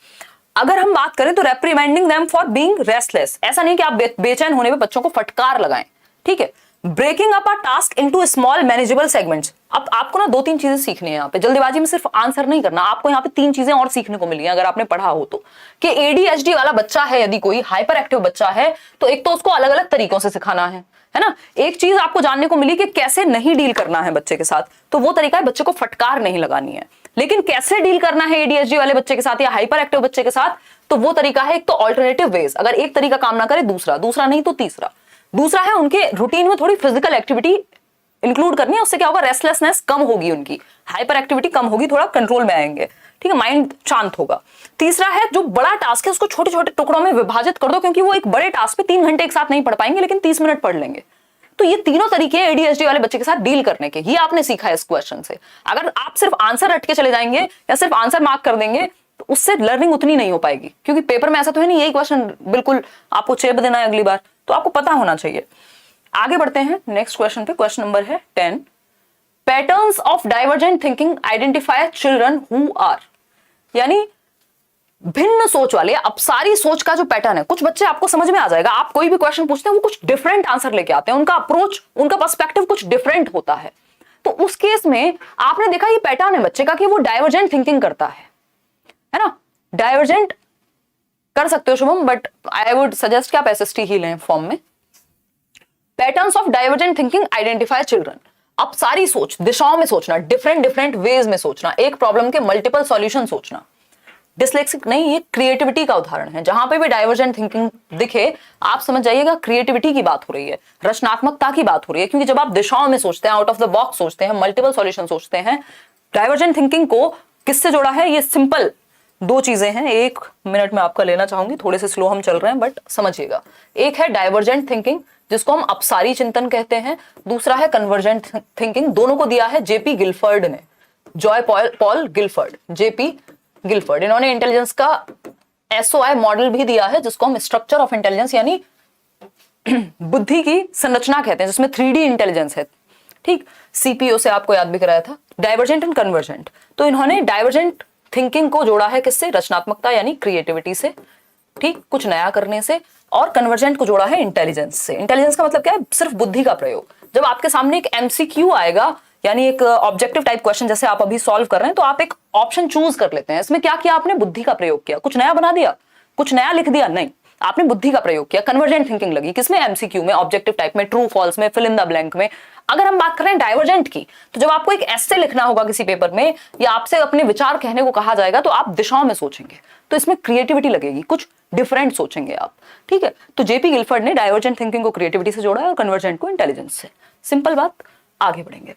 अगर हम बात करें तो रेप्रीमेंडिंग देम फॉर बीइंग रेस्टलेस, ऐसा नहीं कि आप बेचैन होने पे बच्चों को फटकार लगाएं, ठीक है। Breaking up a task into small manageable segments. अब आपको ना 2-3 चीजें सीखनी है यहाँ पे, जल्दीबाजी में सिर्फ आंसर नहीं करना, आपको यहाँ पे 3 चीजें और सीखने को मिली हैं अगर आपने पढ़ा हो तो, कि एडीएचडी वाला बच्चा है, यदि कोई हाइपर एक्टिव बच्चा है तो एक तो उसको अलग अलग तरीकों से सिखाना है ना। एक चीज आपको जानने को मिली कि कैसे नहीं डील करना है बच्चे के साथ, तो वो तरीका है बच्चे को फटकार नहीं लगानी है। लेकिन कैसे डील करना है एडीएचडी वाले बच्चे के साथ या हाइपर एक्टिव बच्चे के साथ, तो वो तरीका है एक तो ऑल्टरनेटिव वेज, अगर एक तरीका काम ना करे दूसरा, दूसरा नहीं तो तीसरा। दूसरा है उनके रूटीन में थोड़ी फिजिकल एक्टिविटी इंक्लूड करनी है, उससे क्या होगा, रेस्टलेसनेस कम होगी उनकी, हाइपर एक्टिविटी कम होगी, थोड़ा कंट्रोल में आएंगे, ठीक है, माइंड शांत होगा। तीसरा है जो बड़ा टास्क है उसको छोटे छोटे टुकड़ों में विभाजित कर दो, क्योंकि वो एक बड़े टास्क पे 3 घंटे एक साथ नहीं पढ़ पाएंगे लेकिन 30 मिनट पढ़ लेंगे। तो ये तीनों तरीके हैं एडीएचडी वाले बच्चे के साथ डील करने के, ये आपने सीखा है इस क्वेश्चन से। अगर आप सिर्फ आंसर रट के चले जाएंगे या सिर्फ आंसर मार्क कर देंगे तो उससे लर्निंग उतनी नहीं हो पाएगी, क्योंकि पेपर में ऐसा तो है नहीं यही क्वेश्चन बिल्कुल आपको चेप देना है अगली बार, तो आपको पता होना चाहिए। आगे बढ़ते हैं नेक्स्ट क्वेश्चन पे। क्वेश्चन नंबर है 10। Patterns of divergent thinking identify children who are, यानी भिन्न सोच वाले, अपसारी सोच का जो पैटर्न है, कुछ बच्चे आपको समझ में आ जाएगा, आप कोई भी क्वेश्चन पूछते हैं वो कुछ डिफरेंट आंसर लेके आते हैं, उनका अप्रोच, उनका पर्सपेक्टिव कुछ डिफरेंट होता है। तो उस केस में आपने देखा ये पैटर्न है बच्चे का कि वो डाइवर्जेंट थिंकिंग करता है ना। डाइवर्जेंट कर सकते हो Shubham, but I would suggest कि आप एसएसटी ही लें फॉर्म में। Patterns of divergent thinking identify children, अपसारी सोच, दिशाओं में सोचना, डिफरेंट वेज में सोचना, एक प्रॉब्लम के मल्टीपल सॉल्यूशन सोचना। डिसलेक्सिक नहीं, ये क्रिएटिविटी का उदाहरण है। जहां पे भी डाइवर्जेंट थिंकिंग दिखे आप समझ जाइएगा क्रिएटिविटी की बात हो रही है, रचनात्मकता की बात हो रही है, क्योंकि जब आप दिशाओं में सोचते हैं, आउट ऑफ द बॉक्स सोचते हैं, मल्टीपल सॉल्यूशन सोचते हैं। डाइवर्जेंट थिंकिंग को किससे जोड़ा है? ये सिंपल दो चीजें हैं, 1 मिनट में आपका लेना चाहूंगी, थोड़े से स्लो हम चल रहे हैं बट समझिएगा। एक है डाइवर्जेंट थिंकिंग जिसको हम अपसारी चिंतन कहते हैं, दूसरा है कन्वर्जेंट थिंकिंग। दोनों को दिया है जेपी गिलफर्ड ने, Joy Paul Gilford, JP Gilford. इन्होंने इंटेलिजेंस का एसओआई मॉडल भी दिया है जिसको हम स्ट्रक्चर ऑफ इंटेलिजेंस यानी बुद्धि की संरचना कहते हैं, जिसमें 3D इंटेलिजेंस है। ठीक, सीपीओ से आपको याद भी कराया था। डाइवर्जेंट एंड कन्वर्जेंट, तो इन्होंने डाइवर्जेंट थिंकिंग को जोड़ा है किससे, रचनात्मकता यानी क्रिएटिविटी से, ठीक, कुछ नया करने से, और कन्वर्जेंट को जोड़ा है इंटेलिजेंस से। इंटेलिजेंस का मतलब क्या है, सिर्फ बुद्धि का प्रयोग। जब आपके सामने एक एमसीक्यू आएगा यानी एक ऑब्जेक्टिव टाइप क्वेश्चन जैसे आप अभी सॉल्व कर रहे हैं, तो आप एक ऑप्शन चूज कर लेते हैं। इसमें क्या किया आपने, बुद्धि का प्रयोग किया, कुछ नया बना दिया, कुछ नया लिख दिया, नहीं, आपने बुद्धि का प्रयोग किया। कन्वर्जेंट थिंकिंग लगी किसमें, एमसीक्यू में, ऑब्जेक्टिव टाइप में, ट्रू फॉल्स में, फिल इन द ब्लैंक में। अगर हम बात करें डाइवर्जेंट की, तो जब आपको एक एस्से लिखना होगा किसी पेपर में या आपसे अपने विचार कहने को कहा जाएगा, तो आप दिशाओं में सोचेंगे, तो इसमें क्रिएटिविटी लगेगी, कुछ डिफरेंट सोचेंगे आप। ठीक है, तो जेपी गिलफर्ड ने डाइवर्जेंट थिंकिंग को क्रिएटिविटी से जोड़ा है और कन्वर्जेंट को इंटेलिजेंस से। सिंपल बात, आगे बढ़ेंगे।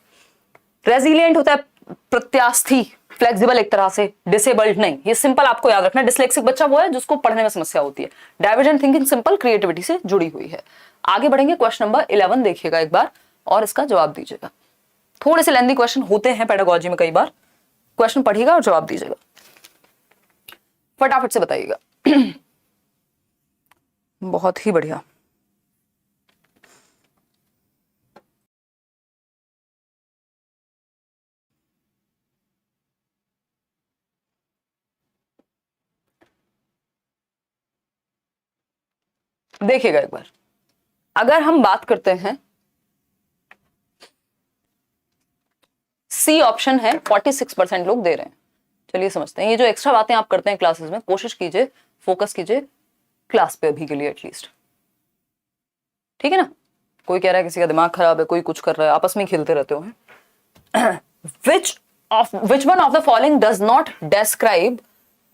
रेजिलिएंट होता है प्रत्यास्थी, फ्लेक्सिबल एक तरह से, डिसेबल्ड नहीं। ये सिंपल आपको याद रखना, डिसलेक्सिक बच्चा वो है जिसको पढ़ने में समस्या होती है। डाइवर्जेंट थिंकिंग सिंपल क्रिएटिविटी से जुड़ी हुई है। आगे बढ़ेंगे, क्वेश्चन नंबर 11 देखिएगा एक बार और इसका जवाब दीजिएगा। थोड़े से लेंथी क्वेश्चन होते हैं पेडागोजी में, कई बार क्वेश्चन पढ़िएगा और जवाब दीजिएगा, फटाफट से बताइएगा। बहुत ही बढ़िया। देखिएगा एक बार, अगर हम बात करते हैं, सी ऑप्शन है 46% लोग दे रहे हैं। चलिए समझते हैं। ये जो एक्स्ट्रा बातें आप करते हैं क्लासेस में, कोशिश कीजिए, फोकस कीजिए क्लास पे अभी के लिए एटलीस्ट, ठीक है ना। कोई कह रहा है किसी का दिमाग खराब है, कोई कुछ कर रहा है, आपस में खेलते रहते हो। which one of the following does not describe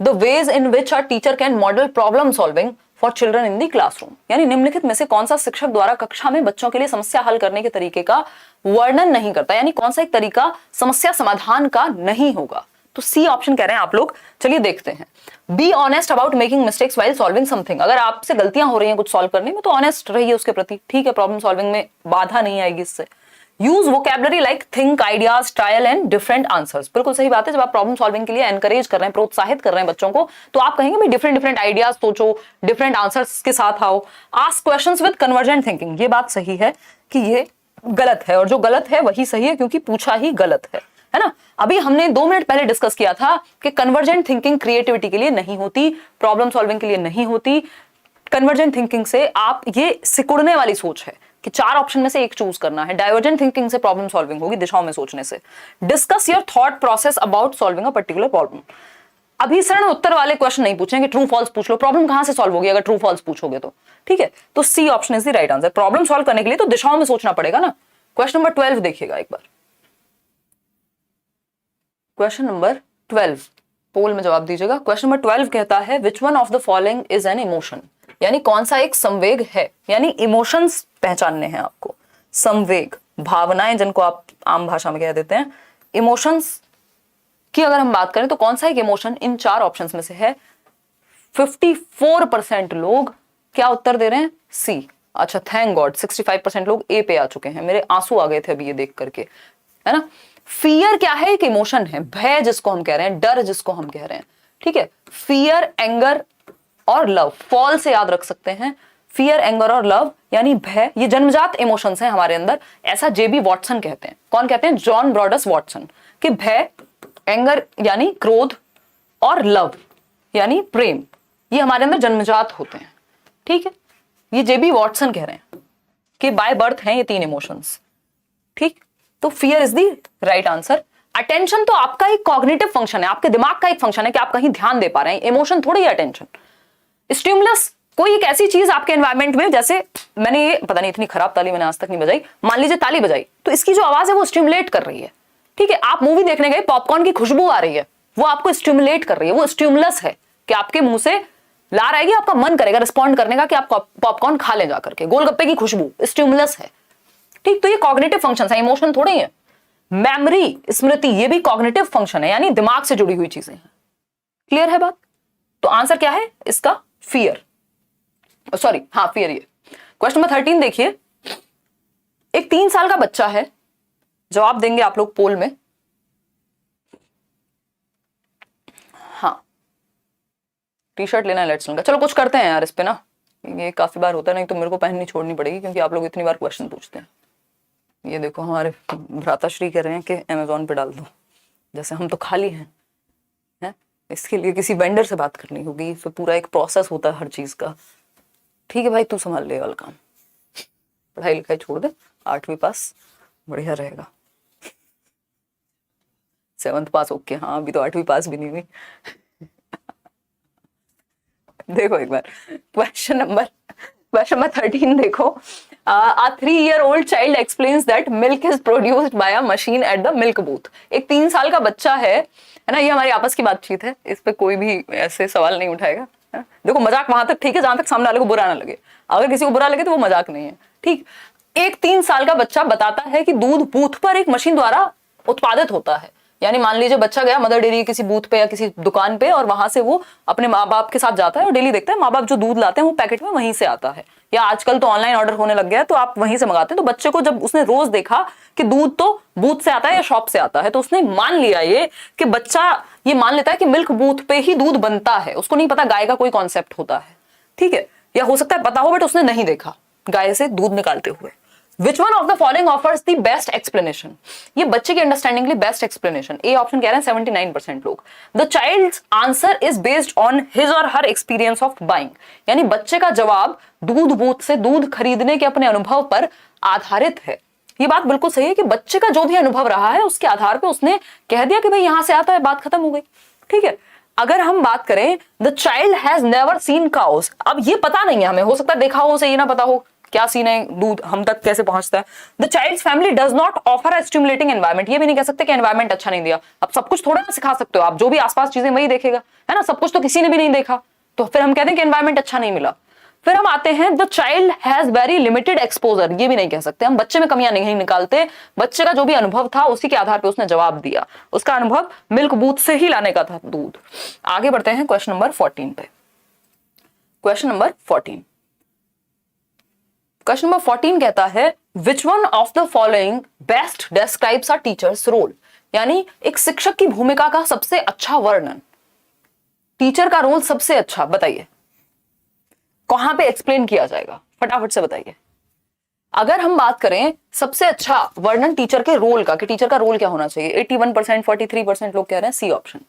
the ways in which a teacher can model problem solving for children in the classroom? यानी निम्नलिखित में से कौन सा शिक्षक द्वारा कक्षा में बच्चों के लिए समस्या हल करने के तरीके का वर्णन नहीं करता, यानी कौन सा एक तरीका समस्या समाधान का नहीं होगा। तो सी ऑप्शन कह रहे हैं आप लोग। चलिए देखते हैं। Be honest about making mistakes while solving something. अगर आपसे गलतियां हो रही हैं कुछ सॉल्व करने में, तो ऑनेस्ट रहिए उसके प्रति, ठीक है, प्रॉब्लम सॉल्विंग में बाधा नहीं आएगी इससे। Use vocabulary like think, ideas, trial and different answers. बिल्कुल सही बात है। जब आप प्रॉब्लम सॉल्विंग के लिए एनकरेज कर रहे हैं, प्रोत्साहित कर रहे हैं बच्चों को, तो आप कहेंगे भाई डिफरेंट आइडियाज सोचो, डिफरेंट आंसर्स के साथ आओ। Ask questions with convergent thinking. ये बात सही है कि ये गलत है, और जो गलत है वही सही है क्योंकि पूछा ही गलत है ना। अभी हमने 2 मिनट पहले डिस्कस किया था कि कन्वर्जेंट थिंकिंग क्रिएटिविटी के लिए नहीं होती, प्रॉब्लम सॉल्विंग के लिए नहीं होती। कन्वर्जेंट थिंकिंग से आप, ये सिकुड़ने वाली सोच है कि 4 ऑप्शन में से एक चूज करना है। डाइवर्जेंट थिंकिंग से प्रॉब्लम सॉल्विंग होगी दिशाओं में सोचने से। Discuss your thought process about solving a particular problem. अभिसरण उत्तर वाले क्वेश्चन नहीं पूछेंगे, ट्रू फॉल्स पूछ लो। प्रॉब्लम कहां से सॉल्व होगी अगर ट्रू फॉल्स पूछोगे तो, ठीक है। तो C option is the right answer. Problem solve करने के लिए तो दिशाओं में सोचना पड़ेगा ना। क्वेश्चन नंबर 12 देखिएगा एक बार। क्वेश्चन नंबर 12 पोल में जवाब दीजिएगा। क्वेश्चन नंबर 12 कहता है which one of the following is an emotion, यानी कौन सा एक संवेग है। यानी इमोशंस पहचानने हैं आपको। संवेग, भावनाएं जिनको आप आम भाषा में कह देते हैं, इमोशंस की अगर हम बात करें तो कौन सा एक इमोशन इन 4 ऑप्शंस में से है। 54% लोग क्या उत्तर दे रहे हैं, सी। अच्छा, थैंक गॉड 65% लोग ए पे आ चुके हैं। मेरे आंसू आ गए थे अभी ये देख करके, है ना। फियर क्या है, एक इमोशन है। भय जिसको हम कह रहे हैं, डर जिसको हम कह रहे हैं, ठीक है। फियर, एंगर और लव, फॉल से याद रख सकते हैं। फियर, एंगर और लव यानी भय, ये जन्मजात इमोशंस हैं हमारे अंदर, ऐसा जेबी वॉटसन कहते हैं। कौन कहते हैं, जॉन ब्रॉडस वॉटसन, कि भय, एंगर यानी क्रोध और लव यानी प्रेम, ये हमारे अंदर जन्मजात होते हैं, ठीक है। ये जेबी वॉटसन कह रहे हैं कि बाय बर्थ हैं ये 3 इमोशंस, ठीक। तो fear is the right answer. Attention तो आपका एक कॉग्निटिव फंक्शन है, आपके दिमाग का एक फंक्शन है कि आप कहीं ध्यान दे पा रहे हैं। इमोशन थोड़ी अटेंशन। स्टिमुलस, कोई एक ऐसी चीज आपके एनवायरमेंट में, जैसे मैंने ये, पता नहीं इतनी खराब ताली मैंने आज तक नहीं बजाई, मान लीजिए ताली बजाई तो इसकी जो आवाज है वो स्टिमुलेट कर रही है, ठीक है। आप मूवी देखने गए, पॉपकॉर्न की खुशबू आ रही है, वो आपको स्टिमुलेट कर रही है, वो स्टिमुलस है कि आपके मुंह से लार आएगी, आपका मन करेगा रिस्पॉन्ड करने का कि आप पॉपकॉर्न खा ले जाकर के। गोलगप्पे की खुशबू स्टिमुलस है, ठीक। तो ये कॉग्निटिव फंक्शन है, इमोशन थोड़े है। मेमोरी, स्मृति, ये भी कॉग्निटिव फंक्शन है, यानी दिमाग से जुड़ी हुई चीजें हैं। क्लियर है बात। तो आंसर क्या है इसका? फियर, सॉरी हाँ फियर। ये क्वेश्चन नंबर 13 देखिए, एक 3 साल का बच्चा है, जवाब देंगे आप लोग पोल में। हाँ टी शर्ट लेना है लेट्स का, चलो कुछ करते हैं यार इस पे ना, ये काफी बार होता है, नहीं तो मेरे को पहननी छोड़नी पड़ेगी क्योंकि आप लोग इतनी बार क्वेश्चन पूछते हैं। ये देखो हमारे भ्राताश्री कह रहे हैं कि अमेजोन पे डाल दो, जैसे हम तो खाली हैं। इसके लिए किसी वेंडर से बात करनी होगी, फिर पूरा एक प्रोसेस होता है हर चीज का। ठीक है भाई तू संभाल ले वाला काम, पढ़ाई लिखाई छोड़ दे, 8वीं पास बढ़िया रहेगा। 7th पास ओके, हाँ अभी तो 8वीं पास भी नहीं हुई। देखो एक बार क्वेश्चन नंबर 13 देखो, a 3-year-old child explains that milk is produced by a machine at the milk booth। एक 3 साल का बच्चा है ना, ये हमारी आपस की बातचीत है, इस पे कोई भी ऐसे सवाल नहीं उठाएगा। देखो मजाक वहां तक ठीक है जहां तक सामने वाले को बुरा ना लगे, अगर किसी को बुरा लगे तो वो मजाक नहीं है, ठीक। एक 3 साल का बच्चा बताता है कि दूध बूथ पर एक मशीन द्वारा उत्पादित होता है। यानी मान लीजिए बच्चा गया मदर डेयरी किसी बूथ पे या किसी दुकान पे, और वहां से वो अपने माँ बाप के साथ जाता है और डेली देखता है माँ बाप जो दूध लाते हैं वो पैकेट में वहीं से आता है, या आजकल तो ऑनलाइन ऑर्डर होने लग गया है तो आप वहीं से मंगाते हैं। तो बच्चे को जब उसने रोज देखा कि दूध तो बूथ से आता है या शॉप से आता है, तो उसने मान लिया ये कि बच्चा ये मान लेता है कि मिल्क बूथ पे ही दूध बनता है। उसको नहीं पता गाय का कोई कॉन्सेप्ट होता है, ठीक है, या हो सकता है पता हो बट उसने नहीं देखा गाय से दूध निकालते हुए। Which one of the following offers the best explanation? ये बच्चे की अंडरस्टैंडिंग के लिए बेस्ट एक्सप्लेनेशन। ए ऑप्शन कह रहे हैं 79% लोग। The child's answer is based on his or her experience of buying। यानी बच्चे का जवाब दूध बूथ से दूध खरीदने के अपने अनुभव पर आधारित है। ये बात बिल्कुल सही है कि बच्चे का जो भी अनुभव रहा है उसके आधार पर उसने कह दिया कि भाई यहां से आता है, बात खत्म हो गई, ठीक है। अगर हम बात करें the child has never seen cows, अब ये पता नहीं है हमें, हो सकता है देखा हो उसे ये ना पता हो क्या सीन है, दूध हम तक कैसे पहुंचता है। The child's family does not offer a stimulating environment, ये भी नहीं कह सकते कि एनवायरनमेंट अच्छा नहीं दिया। अब सब कुछ थोड़ा ना सिखा सकते हो आप, जो भी आसपास चीजें वही देखेगा, है ना, सब कुछ तो किसी ने भी नहीं देखा, तो फिर हम कहते हैं कि एनवायरनमेंट अच्छा नहीं मिला। फिर हम आते हैं the child has very limited exposure, ये भी नहीं कह सकते हम, बच्चे में कमियां नहीं निकालते, बच्चे का जो भी अनुभव था उसी के आधार पर उसने जवाब दिया, उसका अनुभव मिल्क बूथ से ही लाने का था दूध। आगे बढ़ते हैं क्वेश्चन नंबर 14 पे। क्वेश्चन नंबर 14 कहता है which one of the following best describes a teacher's role, यानी एक शिक्षक की भूमिका का सबसे अच्छा वर्णन, टीचर का रोल सबसे अच्छा बताइए, कहां पे एक्सप्लेन किया जाएगा, फटाफट से बताइए। अगर हम बात करें सबसे अच्छा वर्णन टीचर के रोल का, कि टीचर का रोल क्या होना चाहिए, 81% 43% लोग कह रहे हैं C option.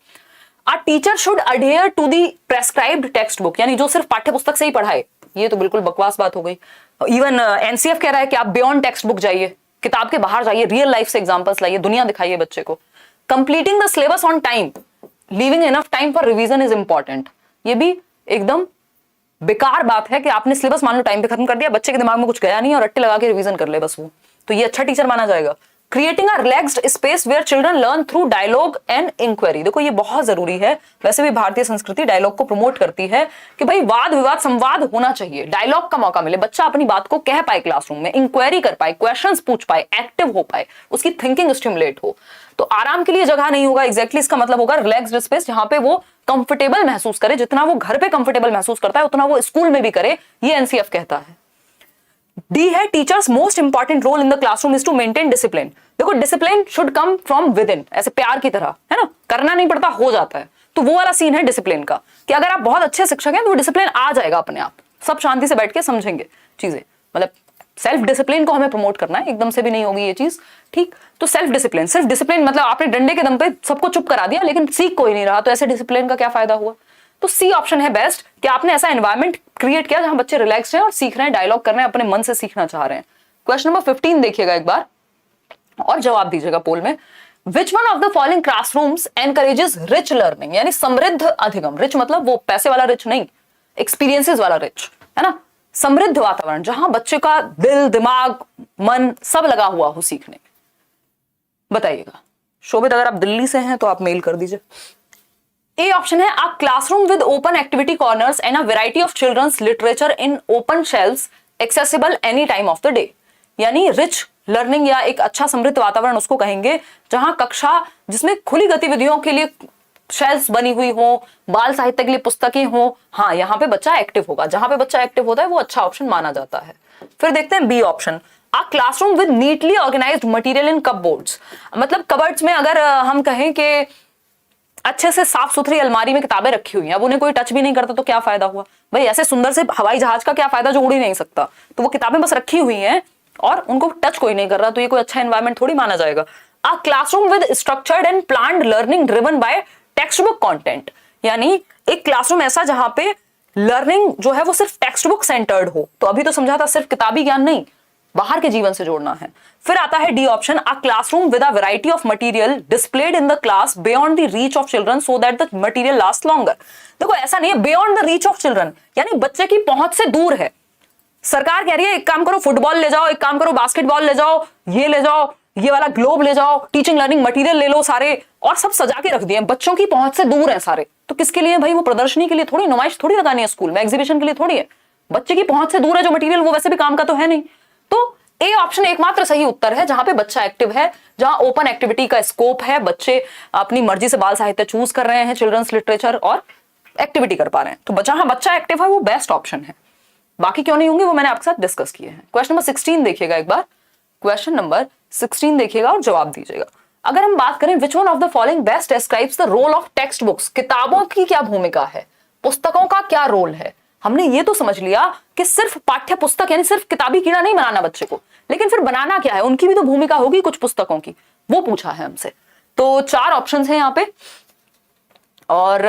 A teacher should adhere to the prescribed text book, यानी जो सिर्फ पाठ्य पुस्तक से ही पढ़ाए, ये तो बिल्कुल बकवास बात हो गई। इवन एनसीएफ कह रहा है कि आप बियॉन्ड टेक्स्ट बुक जाइए, किताब के बाहर जाइए, रियल लाइफ से एग्जांपल्स लाइए, दुनिया दिखाइए बच्चे को। Completing the syllabus on time, leaving enough time for revision is important, ये भी एकदम बेकार बात है कि आपने सिलेबस मान लो टाइम पे खत्म कर दिया, बच्चे के दिमाग में कुछ गया नहीं और रट्टे लगा के रिवीजन कर ले बस वो, तो ये अच्छा टीचर माना जाएगा। Creating a relaxed space where children learn through dialogue and inquiry, देखो ये बहुत जरूरी है, वैसे भी भारतीय संस्कृति डायलॉग को प्रमोट करती है कि भाई वाद विवाद संवाद होना चाहिए, डायलॉग का मौका मिले, बच्चा अपनी बात को कह पाए क्लासरूम में, इंक्वायरी कर पाए, क्वेश्चंस पूछ पाए, एक्टिव हो पाए, उसकी थिंकिंग स्टिमुलेट हो। तो आराम के लिए जगह नहीं होगा, एग्जैक्टली इसका मतलब होगा रिलैक्स्ड स्पेस, जहां पे वो कंफर्टेबल महसूस करे, जितना वो घर पे कंफर्टेबल महसूस करता है उतना वो स्कूल में भी करे, ये एनसीएफ कहता है। डी है teachers most important role in the classroom is to maintain discipline, देखो discipline should come from within, ऐसे प्यार की तरह, है ना, करना नहीं पड़ता हो जाता है, तो वो वाला सीन है डिसिप्लिन का, कि अगर आप बहुत अच्छे शिक्षक हैं तो डिसिप्लिन आ जाएगा अपने आप, सब शांति से बैठ के समझेंगे चीजें, मतलब सेल्फ डिसिप्लिन को हमें प्रमोट करना है, एकदम से भी नहीं होगी ये चीज, ठीक। तो सेल्फ डिसिप्लिन, सिर्फ डिसिप्लिन मतलब आपने डंडे के दम पे सबको चुप करा दिया लेकिन सीख कोई नहीं रहा, तो ऐसे डिसिप्लिन का क्या फायदा हुआ। तो सी ऑप्शन है बेस्ट, कि आपने ऐसा एनवायरनमेंट क्रिएट किया जहां बच्चे रिलैक्स्ड हैं और सीख रहे हैं, डायलॉग कर रहे हैं, अपने मन से सीखना चाह रहे हैं। क्वेश्चन नंबर 15 देखिएगा एक बार और जवाब दीजिएगा पोल में। विच one of the following classrooms encourages rich learning, यानी समृद्ध अधिगम, रिच मतलब वो पैसे वाला रिच नहीं, एक्सपीरियंसेस वाला रिच, है ना, समृद्ध वातावरण जहां बच्चे का दिल दिमाग मन सब लगा हुआ हो सीखने में, बताइएगा। शोभित अगर आप दिल्ली से हैं तो आप मेल कर दीजिए। ए ऑप्शन है a classroom with open activity corners and a variety of children's literature in open shelves accessible any time of the day, यानी रिच लर्निंग या एक अच्छा समृद्ध वातावरण उसको कहेंगे जहां कक्षा जिसमें खुली गतिविधियों के लिए शेल्फ्स बनी हुई हो, बाल साहित्य के लिए पुस्तकें हो, हाँ यहाँ पे बच्चा एक्टिव होगा। जहां पे बच्चा एक्टिव होता है वो अच्छा ऑप्शन माना जाता है। फिर देखते हैं B option, a classroom with neatly organized material in cupboards. मतलब कबर्ड्स में अगर हम कहें कि अच्छे से साफ सुथरी अलमारी में किताबें रखी हुई हैं, अब उन्हें कोई टच भी नहीं करता तो क्या फायदा हुआ भाई? ऐसे सुंदर से हवाई जहाज का क्या फायदा जो उड़ ही नहीं सकता? तो वो किताबें बस रखी हुई हैं और उनको टच कोई नहीं कर रहा, तो ये कोई अच्छा एनवायरनमेंट थोड़ी माना जाएगा। अ classroom with structured and planned learning driven by text book content, यानी एक क्लासरूम ऐसा जहां पे लर्निंग जो है वो सिर्फ टेक्स्ट बुक सेंटर्ड हो। तो अभी तो समझा था सिर्फ किताबी ज्ञान नहीं, बाहर के जीवन से जोड़ना है। फिर आता है D option, a classroom with a variety of material displayed in the class beyond the reach of children so that the material last longer. देखो ऐसा नहीं है beyond the reach of children, यानी बच्चे की पहुंच से दूर है। सरकार कह रही है एक काम करो फुटबॉल ले जाओ, एक काम करो बास्केटबॉल ले जाओ, ये ले जाओ, ये वाला ग्लोब ले जाओ, टीचिंग लर्निंग मटेरियल ले लो सारे, और सब सजा के रख दिए। बच्चों की पहुंच से दूर है सारे, तो किसके लिए भाई? वो प्रदर्शनी के लिए थोड़ी, नुमाइश थोड़ी लगानी है स्कूल में, एग्जीबिशन के लिए थोड़ी है। बच्चे की पहुंच से दूर है जो मटेरियल, वो वैसे भी काम का तो है नहीं। तो ए ऑप्शन एकमात्र सही उत्तर है जहां पे बच्चा एक्टिव है, जहां ओपन एक्टिविटी का स्कोप है, बच्चे अपनी मर्जी से बाल साहित्य चूज कर रहे हैं, चिल्ड्रंस लिटरेचर और एक्टिविटी कर पा रहे हैं। तो जहां बच्चा एक्टिव है वो बेस्ट ऑप्शन है। बाकी क्यों नहीं होंगे वो मैंने आपके साथ डिस्कस किए हैं। क्वेश्चन नंबर 16 देखिएगा एक बार, क्वेश्चन नंबर 16 देखिएगा और जवाब दीजिएगा। अगर हम बात करें which one of the following best describes the role of text books, किताबों की क्या भूमिका है, पुस्तकों का क्या रोल है। हमने ये तो समझ लिया कि सिर्फ पाठ्य पुस्तक यानी सिर्फ किताबी कीड़ा नहीं बनाना बच्चे को, लेकिन फिर बनाना क्या है, उनकी भी तो भूमिका होगी कुछ पुस्तकों की, वो पूछा है हमसे। तो 4 ऑप्शंस हैं यहाँ पे, और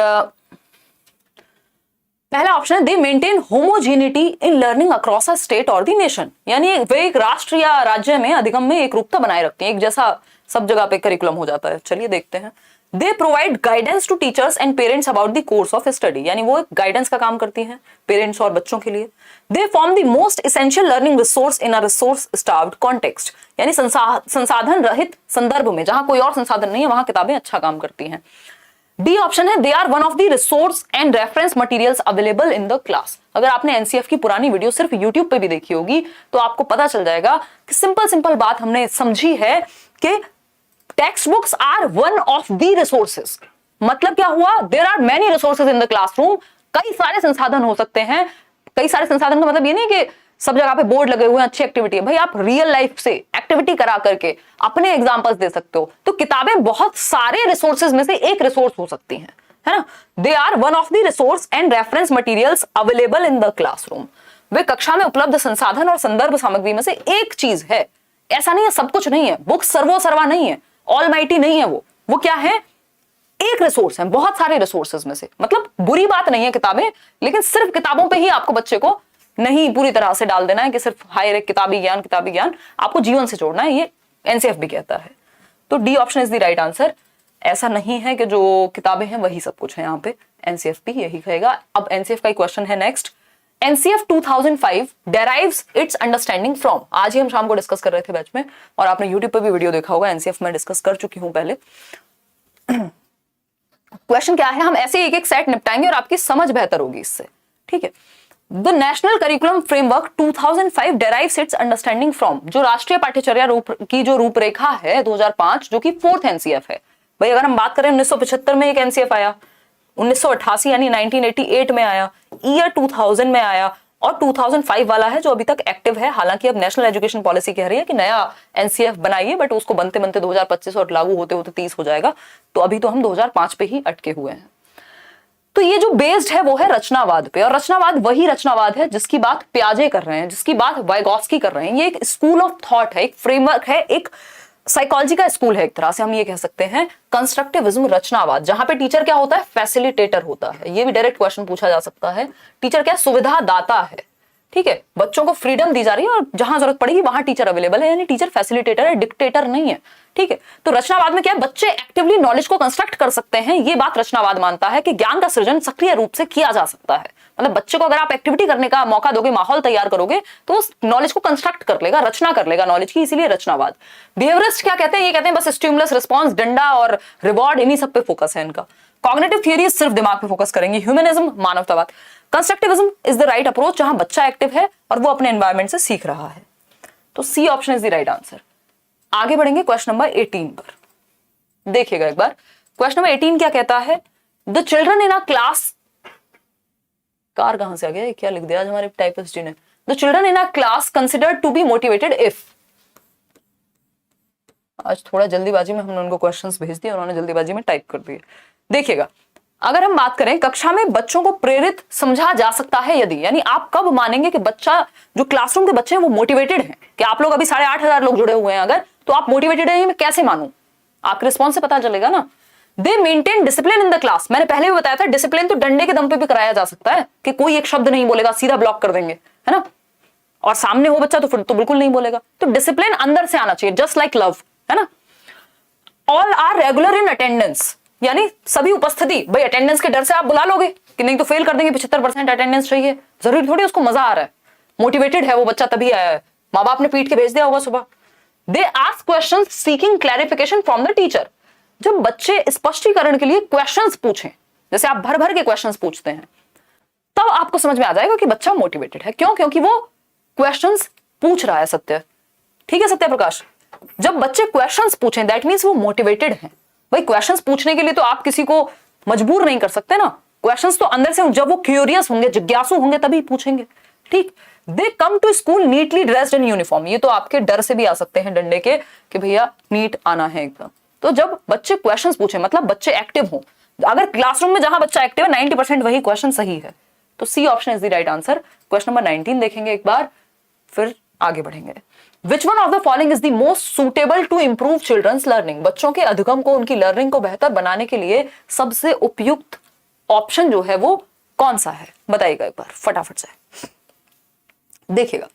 पहला ऑप्शन है दे maintain homogeneity in learning across a state और द नेशन, यानी वे एक राष्ट्र या राज्य में अधिगम में एक रूपता बनाए रखते हैं, एक जैसा सब जगह पे करिकुलम हो जाता है। चलिए देखते हैं। They provide guidance to teachers and parents about the course of study, यानी वो गाइडेंस का काम करती हैं पेरेंट्स और बच्चों के लिए। They form the most essential learning resource in a resource starved context, यानी संसाधन रहित संदर्भ में जहां कोई और संसाधन नहीं है वहां किताबें अच्छा काम करती हैं। डी ऑप्शन है they are one of the resource and reference materials available in the class. अगर आपने एनसीएफ की पुरानी वीडियो सिर्फ यूट्यूब पे भी देखी होगी तो आपको पता चल जाएगा कि सिंपल बात हमने समझी है कि text books are one of the resources. मतलब क्या हुआ, there are many resources in the classroom, कई सारे संसाधन हो सकते हैं। कई सारे संसाधन का मतलब ये नहीं कि सब जगह पे बोर्ड लगे हुए हैं, अच्छी एक्टिविटी है भाई, आप रियल लाइफ से एक्टिविटी करा करके अपने एग्जांपल्स दे सकते हो। तो किताबें बहुत सारे रिसोर्सेज में से एक रिसोर्स हो सकती हैं, है ना। They are one of the resource and reference materials available in the classroom, वे कक्षा में उपलब्ध संसाधन और संदर्भ सामग्री में से एक चीज है। ऐसा नहीं है सब कुछ नहीं है, बुक सर्वोसर्वा नहीं है, ऑलमाइटी नहीं है, वो क्या है, एक रिसोर्स है बहुत सारे रिसोर्सेज में से। मतलब बुरी बात नहीं है किताबें, लेकिन सिर्फ किताबों पे ही आपको बच्चे को नहीं पूरी तरह से डाल देना है कि सिर्फ हायर एक किताबी ज्ञान, आपको जीवन से जोड़ना है, ये एनसीएफ भी कहता है। तो D option is the right answer. ऐसा नहीं है कि जो किताबें हैं वही सब कुछ है, यहाँ पे एनसीएफ भी यही कहेगा। अब एनसीएफ का क्वेश्चन है next, NCF 2005 डेराइव्स it's understanding from. आज ही हम शाम को डिस्कस कर रहे थे बैच में, और आपने यूट्यूब पे भी वीडियो देखा होगा, एनसीएफ में डिस्कस कर चुकी हूं पहले। क्वेश्चन क्या है, हम ऐसे एक एक सेट निपटाएंगे और आपकी समझ बेहतर होगी इससे, ठीक है। The national curriculum framework 2005 डेराइव्स it's understanding from, जो राष्ट्रीय पाठ्यचर्या की जो रूपरेखा है 2005, जो कि 4th एनसीएफ है। भाई अगर हम बात करें 1975 में एक एनसीएफ आया, 1988 यानी 1988 में आया, ईयर 2000 में आया, और 2005 वाला है जो अभी तक एक्टिव है। हालांकि अब नेशनल एजुकेशन पॉलिसी कह रही है कि नया एनसीएफ बनाइए, बट उसको बनते बनते 2025 और लागू होते होते 30 हो जाएगा। तो अभी तो हम 2005 पे ही अटके हुए हैं। तो ये जो बेस्ड है वो है रचनावाद पे, और रचनावाद वही रचनावाद है जिसकी बात पियाजे कर रहे हैं, जिसकी बात वाइगॉस्की कर रहे हैं। ये एक स्कूल ऑफ थॉट है, एक फ्रेमवर्क है, एक साइकोलॉजी का स्कूल है, एक तरह से हम ये कह सकते हैं कंस्ट्रक्टिविज्म, रचनावाद, जहां पे टीचर क्या होता है, फैसिलिटेटर होता है। ये भी डायरेक्ट क्वेश्चन पूछा जा सकता है। टीचर क्या सुविधा दाता है, ठीक है, बच्चों को फ्रीडम दी जा रही है और जहां जरूरत पड़ेगी वहां टीचर अवेलेबल है, यानी टीचर फैसिलिटेटर है, डिक्टेटर नहीं है, ठीक है। तो रचनावाद में क्या है, बच्चे एक्टिवली नॉलेज को कंस्ट्रक्ट कर सकते हैं। ये बात रचनावाद मानता है कि ज्ञान का सृजन सक्रिय रूप से किया जा सकता है। मतलब बच्चे को अगर आप एक्टिविटी करने का मौका दोगे, माहौल तैयार करोगे, तो उस नॉलेज को कंस्ट्रक्ट कर लेगा, रचना कर लेगा नॉलेज की, इसीलिए रचनावाद। बिहेवियरिस्ट क्या कहते हैं, ये कहते हैं बस स्टिमुलस, रिस्पॉन्स, डंडा और रिवॉर्ड, इन्हीं सब पे फोकस है इनका। कॉग्निटिव थियरी सिर्फ दिमाग पे फोकस करेंगे। ह्यूमनिज्म, मानवतावाद। Constructivism is the right approach, जहां बच्चा एक्टिव है और वो अपने एनवायरमेंट से सीख रहा है। तो C option is the right answer. आगे बढ़ेंगे क्वेश्चन नंबर 18 पर। देखिएगा एक बार, क्वेश्चन नंबर 18 क्या कहता है, the children in a class, car कहां से आ गया, क्या लिख दिया आज हमारे टाइपिस्ट जी ने, the children in a class considered to be motivated if, आज थोड़ा जल्दीबाजी में हमने उनको क्वेश्चंस भेज दिए, उन्होंने जल्दीबाजी में टाइप कर दिए। देखिएगा, अगर हम बात करें कक्षा में बच्चों को प्रेरित समझा जा सकता है यदि, यानी आप कब मानेंगे कि बच्चा, जो क्लासरूम के बच्चे हैं वो मोटिवेटेड हैं, कि आप लोग अभी 8,500 लोग जुड़े हुए हैं अगर, तो आप मोटिवेटेड हैं, मैं कैसे मानूं, आपके रिस्पॉन्स से पता चलेगा ना। दे maintain discipline in the class, मैंने पहले भी बताया था डिसिप्लिन तो डंडे के दम पे भी कराया जा सकता है, कि कोई एक शब्द नहीं बोलेगा सीधा ब्लॉक कर देंगे, है ना, और सामने हो बच्चा तो फिर तो बिल्कुल नहीं बोलेगा, तो डिसिप्लिन अंदर से आना चाहिए, जस्ट लाइक लव, है ना। All are regular in attendance, यानी सभी उपस्थिति, भाई अटेंडेंस के डर से आप बुला लोगे कि नहीं तो फेल कर देंगे, 75% अटेंडेंस चाहिए, जरूरी थोड़ी उसको मजा आ रहा है, मोटिवेटेड है वो बच्चा तभी आया है, माँ बाप ने पीट के भेज दिया होगा सुबह। They ask questions seeking clarification from the teacher, जब बच्चे स्पष्टीकरण के लिए क्वेश्चंस पूछें, जैसे आप भर भर के क्वेश्चंस पूछते हैं, तब आपको समझ में आ जाएगा कि बच्चा मोटिवेटेड है। क्यों? क्योंकि वो क्वेश्चंस पूछ रहा है। सत्य, ठीक है सत्य प्रकाश, जब बच्चे क्वेश्चंस पूछें दैट मींस वो मोटिवेटेड हैं। भाई क्वेश्चंस पूछने के लिए तो आप किसी को मजबूर नहीं कर सकते ना, क्वेश्चंस तो अंदर से, जब वो क्यूरियस होंगे, जिज्ञासु होंगे तभी पूछेंगे, ठीक। They come to school neatly dressed in uniform, ये तो आपके डर से भी आ सकते हैं डंडे के, कि भैया नीट आना है एकदम। तो जब बच्चे क्वेश्चंस पूछे मतलब बच्चे एक्टिव हो, अगर क्लासरूम में जहां बच्चा एक्टिव है 90% वही क्वेश्चन सही है, तो C option is the right answer. Question number 19 देखेंगे एक बार, फिर आगे बढ़ेंगे। Which one of the following is the most suitable to improve children's learning? बच्चों के अधिगम को, उनकी लर्निंग को बेहतर बनाने के लिए सबसे उपयुक्त ऑप्शन जो है वो कौन सा है, बताइएगा एक बार फटाफट से। देखिएगा,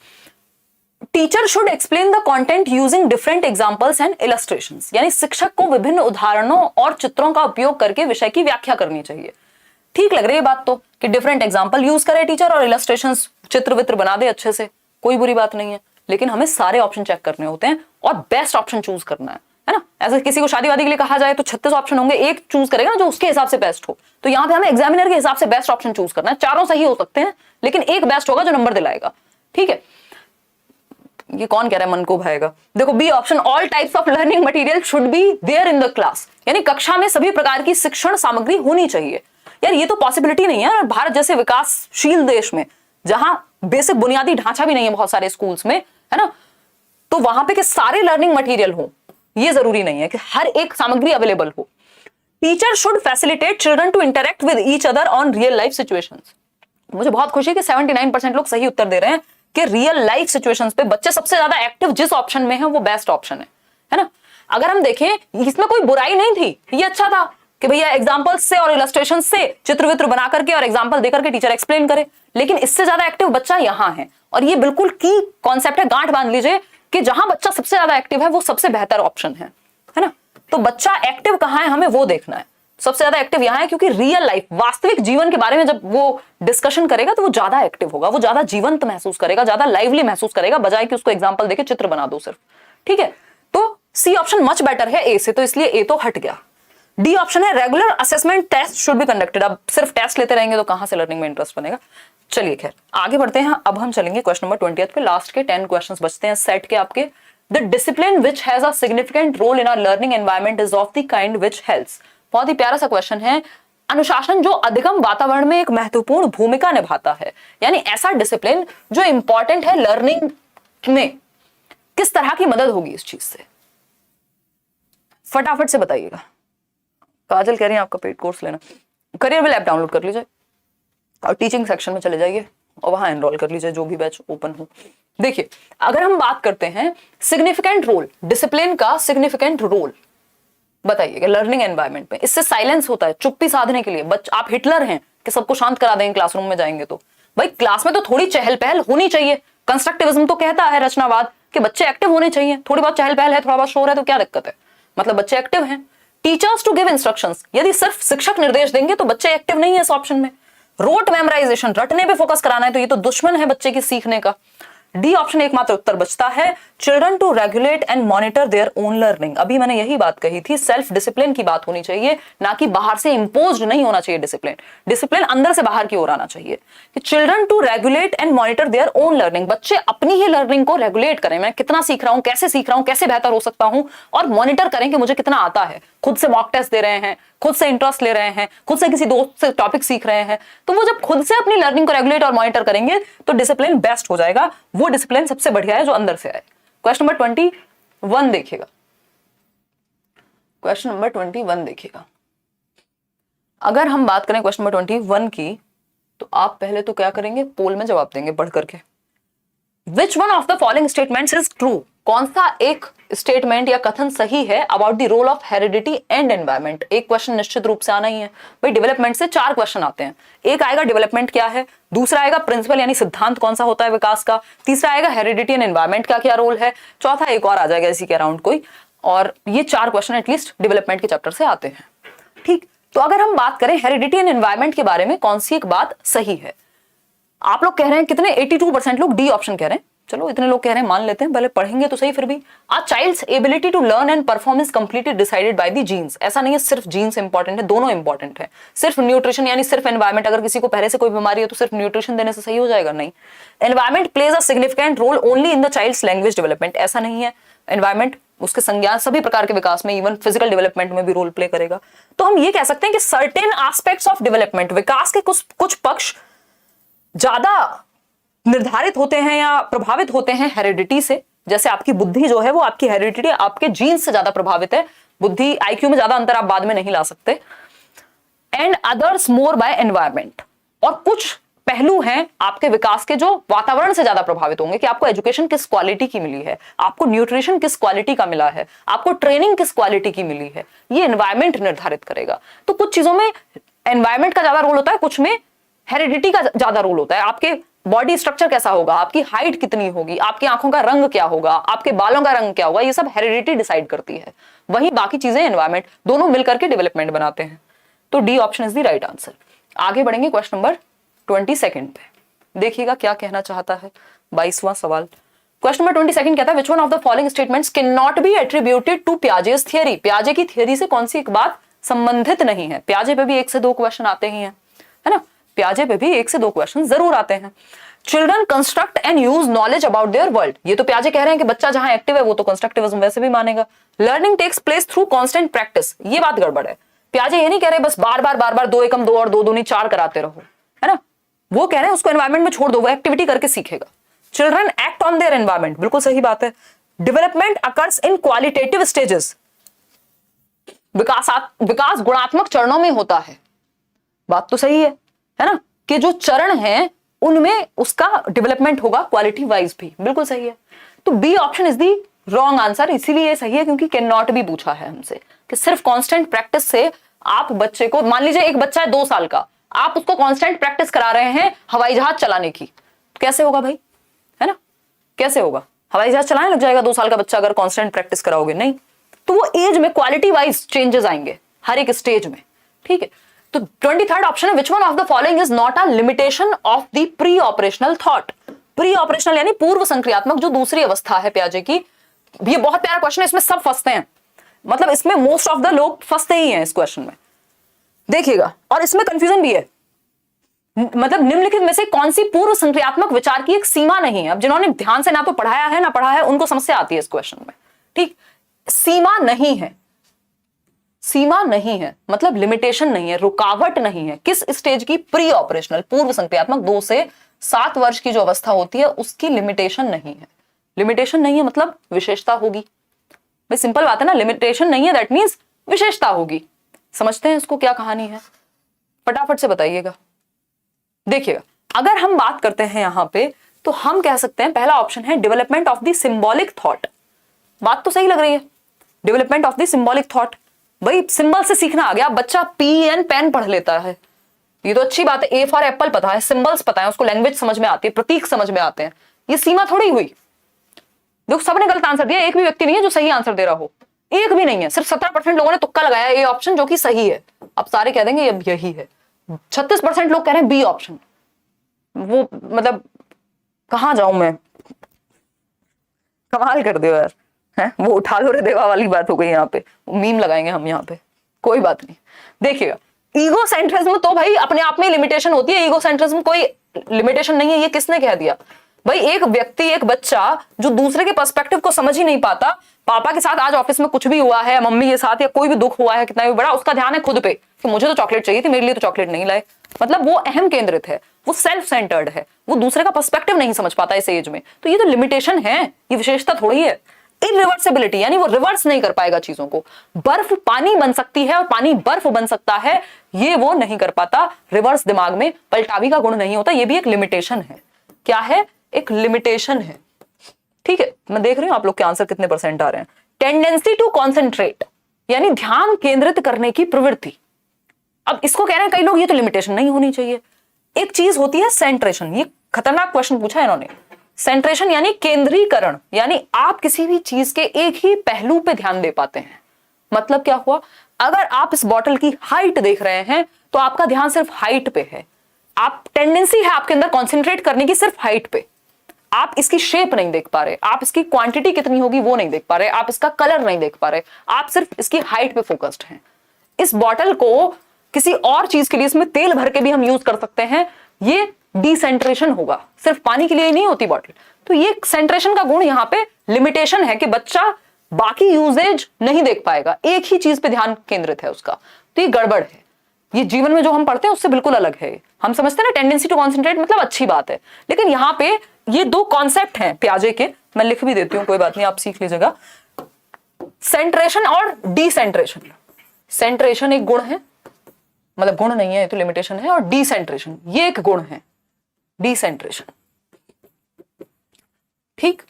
teacher should explain the content using different examples and illustrations, यानी शिक्षक को विभिन्न उदाहरणों और चित्रों का उपयोग करके विषय की व्याख्या करनी चाहिए। ठीक लग रही है बात तो, कि डिफरेंट एग्जांपल यूज करे टीचर और इलस्ट्रेशंस, चित्र वित्र बना दे अच्छे से, कोई बुरी बात नहीं है, लेकिन हमें सारे ऑप्शन चेक करने होते हैं और बेस्ट ऑप्शन चूज करना है ना। ऐसे किसी को शादी वादी के लिए कहा जाए तो 36 ऑप्शन होंगे, एक चूज करेगा ना जो उसके हिसाब से बेस्ट हो, तो यहाँ पे हमें एग्जामिनर के हिसाब से बेस्ट ऑप्शन चूज करना है। चारों सही हो सकते हैं लेकिन एक बेस्ट होगा जो नंबर दिलाएगा, ठीक है। ये कौन कह रहा है मन को भाएगा, देखो B option, all types of learning material should be there in the class, यानी कक्षा में सभी प्रकार की शिक्षण सामग्री होनी चाहिए। यार ये तो पॉसिबिलिटी नहीं है भारत जैसे विकासशील देश में, जहां बेसिक बुनियादी ढांचा भी नहीं है बहुत सारे स्कूल्स में, है ना, तो वहां पे के सारे लर्निंग मटेरियल हो, ये जरूरी नहीं है कि हर एक सामग्री अवेलेबल हो। Teacher should facilitate children to interact with each other on real life situations. मुझे बहुत खुशी है कि 79% लोग सही उत्तर दे रहे हैं कि रियल लाइफ सिचुएशंस पे बच्चे सबसे ज्यादा एक्टिव जिस ऑप्शन में है वो बेस्ट ऑप्शन है ना। अगर हम देखें इसमें कोई बुराई नहीं थी, ये अच्छा था कि भैया एग्जांपल्स से और इलस्ट्रेशन से चित्र वित्र बना करके और एग्जांपल देकर के टीचर एक्सप्लेन करे, लेकिन इससे ज्यादा एक्टिव बच्चा यहां है, और ये बिल्कुल की कॉन्सेप्ट है, गांठ बांध लीजिए कि जहां बच्चा सबसे ज्यादा एक्टिव है वो सबसे बेहतर ऑप्शन है ना। तो बच्चा एक्टिव कहां है हमें वो देखना है, सबसे ज्यादा एक्टिव यहां है, क्योंकि रियल लाइफ, वास्तविक जीवन के बारे में जब वो डिस्कशन करेगा तो वो ज्यादा एक्टिव होगा, वो ज्यादा जीवंत महसूस करेगा, ज्यादा लाइवली महसूस करेगा, बजाय कि उसको एग्जांपल देके चित्र बना दो सिर्फ, ठीक है। तो सी ऑप्शन मच बेटर है ए से, तो इसलिए ए तो हट गया। डी ऑप्शन है regular assessment test should be conducted, अब सिर्फ टेस्ट लेते रहेंगे तो कहां से लर्निंग में इंटरेस्ट बनेगा। चलिए खैर आगे बढ़ते हैं, अब हम चलेंगे क्वेश्चन नंबर 20 पे, लास्ट के 10 क्वेश्चंस बचते हैं सेट के आपके। The discipline which has a significant role in our learning environment is of the kind which helps, बहुत ही प्यारा सा क्वेश्चन है। अनुशासन जो अधिगम वातावरण में एक महत्वपूर्ण भूमिका निभाता है, यानी ऐसा डिसिप्लिन जो इंपॉर्टेंट है लर्निंग में, किस तरह की मदद होगी इस चीज से, फटाफट से बताइएगा। काजल कह रही है आपका पेड कोर्स लेना, करियर विल ऐप डाउनलोड कर लीजिए और टीचिंग सेक्शन में चले जाइए और वहां एनरोल कर लीजिए जो भी बैच ओपन हो। देखिए अगर हम बात करते हैं सिग्निफिकेंट रोल, डिसिप्लिन का सिग्निफिकेंट रोल बताइएगा लर्निंग एनवायरनमेंट में, इससे साइलेंस होता है, चुप्पी साधने के लिए। आप हिटलर हैं कि सबको शांत करा देंगे क्लासरूम में जाएंगे तो, भाई क्लास में तो थोड़ी चहल पहल होनी चाहिए। कंस्ट्रक्टिविज्म तो कहता है, रचनावाद, कि बच्चे एक्टिव होने चाहिए, थोड़ी बहुत चहल पहल है, थोड़ा बहुत शोर है तो क्या दिक्कत है, मतलब बच्चे एक्टिव हैं। टीचर्स टू गिव इंस्ट्रक्शंस, यदि सिर्फ शिक्षक निर्देश देंगे तो बच्चे एक्टिव नहीं है इस ऑप्शन में। रोट मेमोराइजेशन, रटने पे फोकस कराना है तो ये तो दुश्मन है बच्चे की सीखने का। डी ऑप्शन एकमात्र उत्तर बचता है, children to regulate and monitor their own learning. अभी मैंने यही बात कही थी, सेल्फ डिसिप्लिन की बात होनी चाहिए, ना कि बाहर से इंपोज्ड नहीं होना चाहिए डिसिप्लिन। डिसिप्लिन अंदर से बाहर की ओर आना चाहिए कि children to regulate and monitor their own learning, बच्चे अपनी ही लर्निंग को रेगुलेट करें, मैं कितना सीख रहा हूं, कैसे सीख रहा हूं, कैसे बेहतर हो सकता हूं, और मॉनिटर करें कि मुझे कितना आता है। खुद से मॉक टेस्ट दे रहे हैं, खुद से इंटरेस्ट ले रहे हैं, खुद से किसी दोस्त से टॉपिक सीख रहे हैं, तो वो जब खुद से अपनी लर्निंग को रेगुलेट और मॉनिटर करेंगे तो डिसिप्लिन बेस्ट हो जाएगा। वो डिसिप्लिन सबसे बढ़िया है जो अंदर से आए। क्वेश्चन नंबर 21 देखिएगा, क्वेश्चन नंबर 21 देखिएगा। अगर हम बात करें क्वेश्चन नंबर 21 की, तो आप पहले तो क्या करेंगे, पोल में जवाब देंगे पढ़ करके। Which one of the following statements is true, कौन सा एक स्टेटमेंट या कथन सही है about the role of heredity and environment. एक क्वेश्चन निश्चित रूप से आना ही है भाई, डेवलपमेंट से 4 क्वेश्चन आते हैं। एक आएगा डेवलपमेंट क्या है, दूसरा आएगा प्रिंसिपल यानी सिद्धांत कौन सा होता है विकास का, तीसरा आएगा हेरिडिटी एंड एनवायरमेंट का क्या रोल है, चौथा एक और आ जाएगा इसी के अराउंड कोई, और ये 4 क्वेश्चन एटलीस्ट डेवलपमेंट के चैप्टर से आते हैं। ठीक, तो अगर हम बात करें हेरिडिटी एंड एनवायरमेंट के बारे में कौन सी एक बात सही है, आप लोग कह रहे हैं कितने, 82% लोग डी ऑप्शन कह रहे हैं। चलो इतने लोग कह रहे हैं मान लेते हैं, पहले पढ़ेंगे तो सही। फिर भी a child's ability to learn and perform is completely decided by the genes. ऐसा नहीं है सिर्फ जीन्स इंपॉर्टेंट है, दोनों इंपॉर्टेंट है। सिर्फ न्यूट्रिशन यानी सिर्फ एनवायरमेंट, अगर किसी को पहले से कोई बीमारी है तो सिर्फ न्यूट्रिशन देने से सही हो जाएगा, नहीं। Environment plays a significant role only in the child's language development, ऐसा नहीं है। एनवायरमेंट उसके संज्ञान सभी प्रकार के विकास में, इवन फिजिकल डेवलपमेंट में भी रोल प्ले करेगा। तो हम ये कह सकते हैं कि सर्टेन एस्पेक्ट्स ऑफ डेवलपमेंट, विकास के कुछ पक्ष ज्यादा निर्धारित होते हैं या प्रभावित होते हैं हेरिडिटी से। जैसे आपकी बुद्धि जो है वो आपकी हेरिडिटी, आपके जीन्स से ज्यादा प्रभावित है। बुद्धि आईक्यू में ज्यादा अंतर आप बाद में नहीं ला सकते। And others more by environment, और कुछ पहलू हैं आपके विकास के जो वातावरण से ज्यादा प्रभावित होंगे, कि आपको एजुकेशन किस क्वालिटी की मिली है, आपको न्यूट्रिशन किस क्वालिटी का मिला है, आपको ट्रेनिंग किस क्वालिटी की मिली है, ये एनवायरमेंट निर्धारित करेगा। तो कुछ चीजों में एनवायरमेंट का ज्यादा रोल होता है, कुछ में हेरिडिटी का ज्यादा रोल होता है। आपके बॉडी स्ट्रक्चर कैसा होगा, आपकी हाइट कितनी होगी, आपकी आंखों का रंग क्या होगा, आपके बालों का रंग क्या होगा, ये सब हेरिडिटी डिसाइड करती है। वही बाकी चीजें एनवायरमेंट, दोनों मिलकर के डेवलपमेंट बनाते हैं। तो D option is the right answer. आगे बढ़ेंगे क्वेश्चन नंबर 22 पे, देखिएगा क्या कहना चाहता है 22वां सवाल। क्वेश्चन नंबर 22 कहता है which one of the following statements can not be attributed to Piaget's theory. पियाजे की थियरी से कौन सी एक बात संबंधित नहीं है। पियाजे पे भी 1 से 2 क्वेश्चन आते ही हैं, है ना, पियाजे पे भी 1 से 2 क्वेश्चन जरूर आते हैं। Children construct and use knowledge about their world, ये तो पियाजे कह रहे हैं कि बच्चा जहां एक्टिव है वो तो कंस्ट्रक्टिविज्म वैसे भी मानेगा। Learning takes place through constant practice, ये बात गड़बड़ है। पियाजे ये नहीं कह रहे बस बार बार 2 एकम 2 और 2 दूनी 4 कराते रहो, है ना, वो कह रहे हैं उसको एनवायरमेंट में छोड़ दो, वो एक्टिविटी करके सीखेगा। Children act on their environment, बिल्कुल सही बात है। Development occurs in qualitative stages, विकास गुणात्मक चरणों में होता है, बात तो सही है ना, कि जो चरण हैं उनमें उसका डेवलपमेंट होगा क्वालिटी वाइज भी, बिल्कुल सही है। तो B option is the wrong answer, इसीलिए सही है क्योंकि कैन नॉट भी पूछा है हमसे कि सिर्फ कांस्टेंट प्रैक्टिस से आप बच्चे को, मान लीजिए एक बच्चा है 2 साल का, आप उसको कांस्टेंट प्रैक्टिस करा रहे हैं हवाई जहाज चलाने की, कैसे होगा भाई, है ना, कैसे होगा, हवाई जहाज चलाने लग जाएगा 2 साल का बच्चा अगर कांस्टेंट प्रैक्टिस कराओगे, नहीं। तो वो एज में क्वालिटी वाइज चेंजेस आएंगे हर एक स्टेज में, ठीक है। तो 23rd ऑप्शन है which one of the following is not a limitation of the pre operational thought. Pre operational यानी पूर्व संक्रियात्मक जो दूसरी अवस्था है पियाजे की। ये बहुत प्यारा क्वेश्चन है, इसमें सब फंसते हैं, मतलब इसमें मोस्ट ऑफ द लोग फंसते ही हैं इस क्वेश्चन में, देखिएगा। और इसमें कंफ्यूजन भी है, मतलब निम्नलिखित में से कौन सी पूर्व संक्रियात्मक विचार की एक सीमा नहीं है। अब जिन्होंने ध्यान से ना तो पढ़ाया है ना पढ़ा है उनको समस्या आती है इस क्वेश्चन में, ठीक। सीमा नहीं है, सीमा नहीं है मतलब लिमिटेशन नहीं है, रुकावट नहीं है। किस स्टेज की? प्री ऑपरेशनल, पूर्व संक्रियात्मक 2 से 7 वर्ष की जो अवस्था होती है उसकी लिमिटेशन नहीं है। लिमिटेशन नहीं है मतलब विशेषता होगी, भाई सिंपल बात है ना, लिमिटेशन नहीं है दैट मींस विशेषता होगी। समझते हैं इसको क्या कहानी है, फटाफट से बताइएगा। देखिएगा, अगर हम बात करते हैं यहां पे तो हम कह सकते हैं पहला ऑप्शन है development of the symbolic thought. बात तो सही लग रही है, development of the symbolic thought. भाई सिंबल से सीखना आ गया, बच्चा PN पेन पढ़ लेता है, ये तो अच्छी बात है। A फॉर एप्पल पता है, सिंबल्स पता है, उसको लैंग्वेज समझ में आती है, प्रतीक समझ में आते हैं, ये सीमा थोड़ी हुई। देखो सबने गलत आंसर दिया, एक भी व्यक्ति नहीं है जो सही आंसर दे रहा हो, एक भी नहीं है। सिर्फ 17% लोगों ने तुक्का लगाया A ऑप्शन जो कि सही है। अब सारे कह देंगे अब यही है। 36% लोग कह रहे हैं B ऑप्शन। वो मतलब कहां जाऊं मैं, कमाल कर दो यार, है वो उठा लो रे देवा वाली बात हो गई यहाँ पे, मीम लगाएंगे हम यहाँ पे, कोई बात नहीं। देखिएगा, ईगो सेंट्रिज्म तो भाई अपने आप में लिमिटेशन होती है, ईगो सेंट्रिज्म कोई लिमिटेशन नहीं है। ये किसने कह दिया? भाई एक व्यक्ति, एक बच्चा जो दूसरे के पर्सपेक्टिव को समझ ही नहीं पाता, पापा के साथ आज ऑफिस में कुछ भी हुआ है, मम्मी के साथ या कोई भी दुख हुआ है कितना भी बड़ा, उसका ध्यान है खुद पे कि मुझे तो चॉकलेट चाहिए थी, मेरे लिए तो चॉकलेट नहीं लाए। मतलब वो अहम केंद्रित है, वो सेल्फ सेंटर्ड है, वो दूसरे का पर्सपेक्टिव नहीं समझ पाता इस एज में। तो ये तो लिमिटेशन है, ये विशेषता थोड़ी है। इरिवर्सिबिलिटी यानी वो रिवर्स नहीं कर पाएगा चीजों को। बर्फ पानी बन सकती है और पानी बर्फ बन सकता है, ये वो नहीं कर पाता। रिवर्स दिमाग में पलटावी का गुण नहीं होता, ये भी एक लिमिटेशन है। क्या है? एक लिमिटेशन है। ठीक है, मैं देख रही हूं आप लोग के आंसर कितने परसेंट आ रहे हैं। टेंडेंसी टू कॉन्सेंट्रेट यानी ध्यान केंद्रित करने की प्रवृत्ति। अब इसको कह रहे हैं कई लोग ये तो लिमिटेशन नहीं होनी चाहिए। एक चीज होती है सेंट्रेशन, ये खतरनाक क्वेश्चन पूछा है इन्होंने। सेंट्रेशन यानी केंद्रीकरण, यानी आप किसी भी चीज के एक ही पहलू पे ध्यान दे पाते हैं। मतलब क्या हुआ? अगर आप इस बॉटल की हाइट देख रहे हैं तो आपका ध्यान सिर्फ हाइट पे है। आप टेंडेंसी है आपके अंदर कॉन्सेंट्रेट करने की सिर्फ हाइट पे। आप इसकी शेप नहीं देख पा रहे, आप इसकी क्वांटिटी कितनी होगी वो नहीं देख पा रहे, आप इसका कलर नहीं देख पा रहे, आप सिर्फ इसकी हाइट पे फोकस्ड हैं। इस बॉटल को किसी और चीज के लिए, इसमें तेल भर के भी हम यूज कर सकते हैं, ये डिसेंट्रेशन होगा। सिर्फ पानी के लिए ही नहीं होती बॉटल। तो ये सेंट्रेशन का गुण यहाँ पे लिमिटेशन है कि बच्चा बाकी यूजेज नहीं देख पाएगा, एक ही चीज पे ध्यान केंद्रित है उसका। तो ये गड़बड़ है। ये जीवन में जो हम पढ़ते हैं उससे बिल्कुल अलग है। हम समझते हैं ना टेंडेंसी टू कॉन्सेंट्रेट मतलब अच्छी बात है, लेकिन यहाँ पे ये दो कॉन्सेप्ट हैं पियाजे के, मैं लिख भी देती हूं, कोई बात नहीं, आप सीख लीजिएगा। सेंट्रेशन और डिसेंट्रेशन। सेंट्रेशन एक गुण है, मतलब गुण नहीं है, ये तो लिमिटेशन है, और डिसेंट्रेशन ये एक गुण है, डिसेंट्रेशन। ठीक,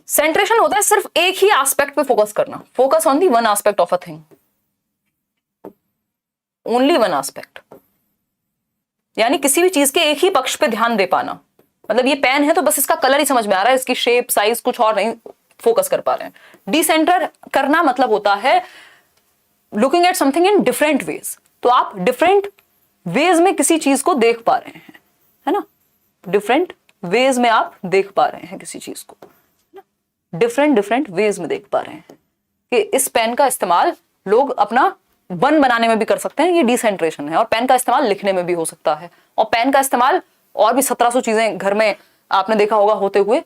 सेंट्रेशन होता है सिर्फ एक ही एस्पेक्ट पे फोकस करना, focus on the one aspect of a thing, only one aspect, यानी किसी भी चीज के एक ही पक्ष पे ध्यान दे पाना। मतलब ये पेन है तो बस इसका कलर ही समझ में आ रहा है, इसकी शेप साइज कुछ और नहीं फोकस कर पा रहे हैं। डिसेंटर करना मतलब होता है looking at something in different ways. तो आप डिफरेंट वेज में किसी चीज को देख पा रहे हैं, है ना, डिफरेंट वेज में आप देख पा रहे हैं किसी चीज को, डिफरेंट वेज में देख पा रहे हैं कि इस पेन का इस्तेमाल लोग अपना वन बनाने में भी कर सकते हैं, ये डिसेंट्रेशन है। और पेन का इस्तेमाल लिखने में भी हो सकता है, और पेन का इस्तेमाल और भी 1700 चीजें घर में आपने देखा होगा होते हुए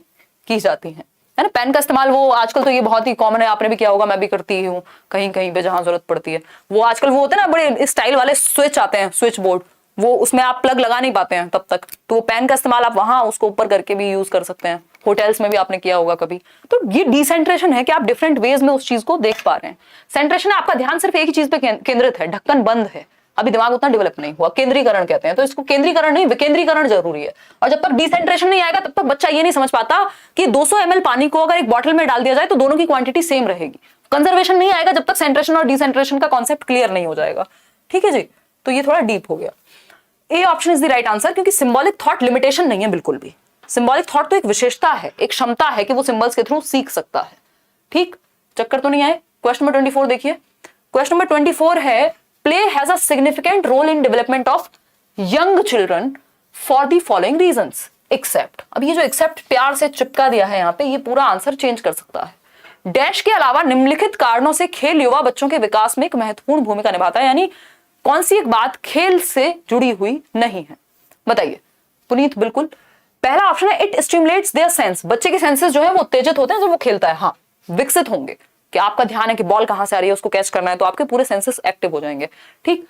की जाती हैं, है ना। पेन का इस्तेमाल वो आजकल तो ये बहुत ही कॉमन है, आपने भी किया होगा, मैं भी करती हूँ कहीं कहीं पे जहां जरूरत पड़ती है। वो आजकल वो होते हैं ना बड़े स्टाइल वाले स्विच आते हैं, स्विच बोर्ड, वो उसमें आप प्लग लगा नहीं पाते हैं तब तक, तो वो पेन का इस्तेमाल आप वहां उसको ऊपर करके भी यूज कर सकते हैं। होटल्स में भी आपने किया होगा कभी। तो ये डिसेंट्रेशन है कि आप डिफरेंट वेज में उस चीज को देख पा रहे हैं। सेंट्रेशन है आपका ध्यान सिर्फ एक ही चीज पे केंद्रित है, ढक्कन बंद है, अभी दिमाग उतना डेवलप नहीं हुआ, केंद्रीकरण कहते हैं। तो इसको केंद्रीकरण नहीं विकेंद्रीकरण जरूरी है। और जब तक डिसेंट्रेशन नहीं आएगा तब तक बच्चा ये नहीं समझ पाता कि 200 ml पानी को अगर एक बॉटल में डाल दिया जाए तो दोनों की क्वांटिटी सेम रहेगी। कंजर्वेशन नहीं आएगा जब तक सेंट्रेशन और डिसेंट्रेशन का कॉन्सेप्ट क्लियर नहीं हो जाएगा। ठीक है जी, तो ये थोड़ा डीप हो गया। ए option is the right answer, क्योंकि सिंबॉलिक थॉट लिमिटेशन नहीं है बिल्कुल भी। सिंबॉलिक थॉट तो एक विशेषता है, एक क्षमता है कि वो सिंबल्स के थ्रू सीख सकता है। ठीक, चक्कर तो नहीं आए। क्वेश्चन नंबर 24 देखिए। क्वेश्चन नंबर 24 है play has a significant role in development of young children for the following reasons except. अब ये जो एक्सेप्ट प्यार से चिपका दिया है यहाँ पे, ये पूरा आंसर चेंज कर सकता है। डैश के अलावा निम्नलिखित कारणों से खेल युवा बच्चों के विकास में एक महत्वपूर्ण भूमिका निभाता है, यानी कौन सी एक बात खेल से जुड़ी हुई नहीं है, बताइए पुनीत। बिल्कुल पहला ऑप्शन है इट स्टिमुलेट्स देयर सेंस। बच्चे के सेंसेस जो है वो उत्तेजित होते हैं जब वो खेलता है। हाँ, विकसित होंगे कि आपका ध्यान है कि बॉल कहां से आ रही है, उसको कैच करना है, तो आपके पूरे सेंसेस एक्टिव हो जाएंगे। ठीक,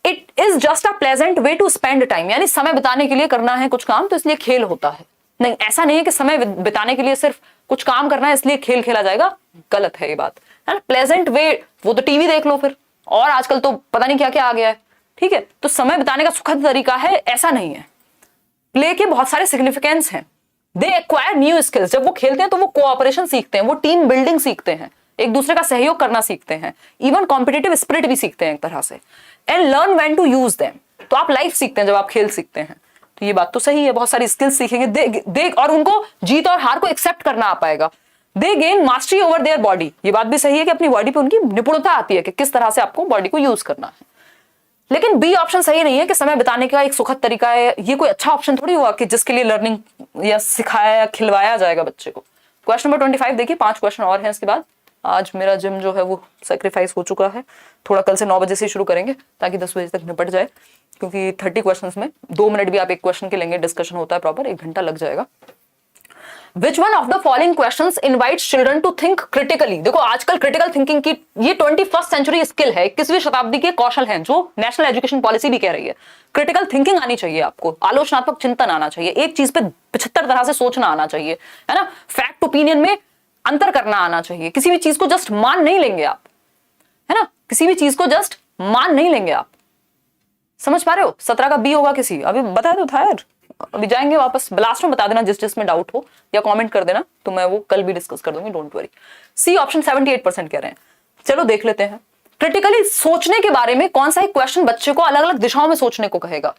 it is just a pleasant way to spend time, यानी समय बिताने के लिए करना है कुछ काम तो इसलिए खेल होता है। नहीं, ऐसा नहीं है कि समय बिताने के लिए सिर्फ कुछ काम करना है इसलिए खेल खेला जाएगा, गलत है ये बात, है ना। प्लेजेंट वे, वो तो टीवी देख लो फिर, और आजकल तो पता नहीं क्या क्या आ गया है। ठीक है, तो समय बिताने का सुखद तरीका है, ऐसा नहीं है। प्ले के बहुत सारे सिग्निफिकेंस हैं। दे एक्वायर न्यू स्किल्स, जब वो खेलते हैं तो वो कोऑपरेशन सीखते हैं, वो टीम बिल्डिंग सीखते हैं, एक दूसरे का सहयोग करना सीखते हैं, इवन कॉम्पिटिटिव स्पिरिट भी सीखते हैं एक तरह से। And learn when to use them, तो आप लाइफ सीखते हैं जब आप खेल सीखते हैं। तो ये बात तो सही है, बहुत सारी स्किल्स सीखेंगे देख, और उनको जीत और हार को एक्सेप्ट करना आ पाएगा। दे gain mastery over their body, ये बात भी सही है कि अपनी बॉडी पे उनकी निपुणता आती है कि किस तरह से आपको बॉडी को यूज करना है। लेकिन बी ऑप्शन सही नहीं है कि समय बिताने का एक सुखद तरीका है। ये कोई अच्छा ऑप्शन थोड़ी हुआ कि जिसके लिए लर्निंग या सिखाया या खिलवाया जाएगा बच्चे को। क्वेश्चन नंबर 25 देखिए, 5 क्वेश्चन और हैं इसके बाद। आज मेरा जिम जो है वो सेक्रीफाइस हो चुका है, थोड़ा कल से 9 बजे से शुरू करेंगे ताकि 10 बजे तक निपट जाए। क्योंकि 30 क्वेश्चंस में 2 मिनट भी आप एक क्वेश्चन के लेंगे, डिस्कशन होता है प्रॉपर, 1 घंटा लग जाएगा। Which one of the following questions invites children to think critically? देखो आजकल क्रिटिकल थिंकिंग की ये 21st सेंचुरी स्किल है, 21वीं शताब्दी के कौशल हैं जो नेशनल एजुकेशन पॉलिसी भी कह रही है। क्रिटिकल थिंकिंग आनी चाहिए आपको, आलोचनात्मक चिंतन आना चाहिए, एक चीज पे 75 तरह से सोचना आना चाहिए, है ना, फैक्ट ओपिनियन में अंतर करना आना चाहिए, किसी भी चीज को जस्ट मान नहीं लेंगे आप, है ना, किसी भी चीज को जस्ट मान नहीं लेंगे आप, समझ पा रहे हो। 17 का बी होगा किसी, अभी बताया तो था यार, अभी जाएंगे वापस, लास्ट में बता देना जिसमें डाउट हो, या कमेंट कर देना, तो मैं वो कल भी डिस्कस कर दूंगी, डोंट वरी। सी ऑप्शन 78% कह रहे हैं। चलो देख लेते हैं, क्रिटिकली सोचने के बारे में कौन सा एक क्वेश्चन बच्चे को अलग अलग दिशाओं में सोचने को कहेगा।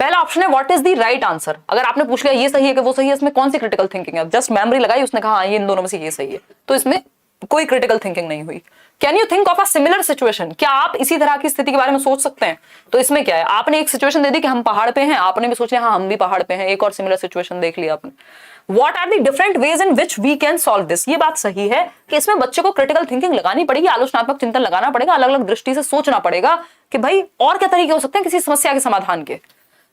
पहला ऑप्शन है what is the right answer. अगर आपने पूछ लिया ये सही है कि वो सही है, इसमें कौन सी क्रिटिकल थिंकिंग है, जस्ट मेमोरी लगाई, उसने कहा ये इन दोनों में से ये सही है, तो इसमें कोई क्रिटिकल थिंकिंग नहीं हुई। Can you think of a similar situation, क्या आप इसी तरह की स्थिति के बारे में सोच सकते हैं, तो इसमें क्या है, आपने एक सिचुएशन दे दी कि हम पहाड़ पे हैं, आपने भी सोच लिया हाँ हम भी पहाड़ पे हैं, एक और सिमिलर सिचुएशन देख लिया आपने। What are the different ways in which we can solve this, ये बात सही है कि इसमें बच्चे को क्रिटिकल थिंकिंग लगानी पड़ेगी, आलोचनात्मक चिंतन लगाना पड़ेगा, अलग अलग दृष्टि से सोचना पड़ेगा कि भाई और क्या तरीके हो सकते हैं किसी समस्या के समाधान के।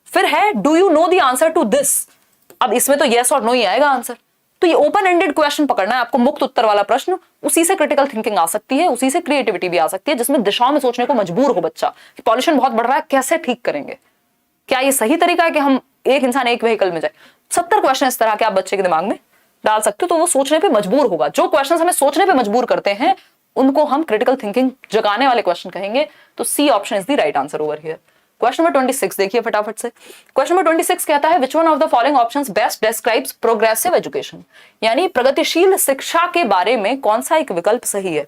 फिर है do you know the answer to this, अब इसमें तो यस और नो ही आएगा आंसर, तो ये ओपन एंडेड क्वेश्चन पकड़ना है आपको, मुक्त उत्तर वाला प्रश्न, उसी से क्रिटिकल थिंकिंग आ सकती है, उसी से क्रिएटिविटी भी आ सकती है, जिसमें दिशाओं में सोचने को मजबूर हो बच्चा कि पॉल्यूशन बहुत बढ़ रहा है, कैसे ठीक करेंगे, क्या ये सही तरीका है कि हम एक इंसान एक व्हीकल में जाए। 70 क्वेश्चन इस तरह के आप बच्चे के दिमाग में डाल सकते हो, तो वो सोचने पे मजबूर होगा। जो क्वेश्चन हमें सोचने पे मजबूर करते हैं उनको हम क्रिटिकल थिंकिंग जगाने वाले क्वेश्चन कहेंगे, तो C option is the right answer over here. Question number 26 देखिए फटाफट से। क्वेश्चन नंबर 26 कहता है which one of the following options best describes progressive education, यानी प्रगतिशील शिक्षा के बारे में कौन सा एक विकल्प सही है।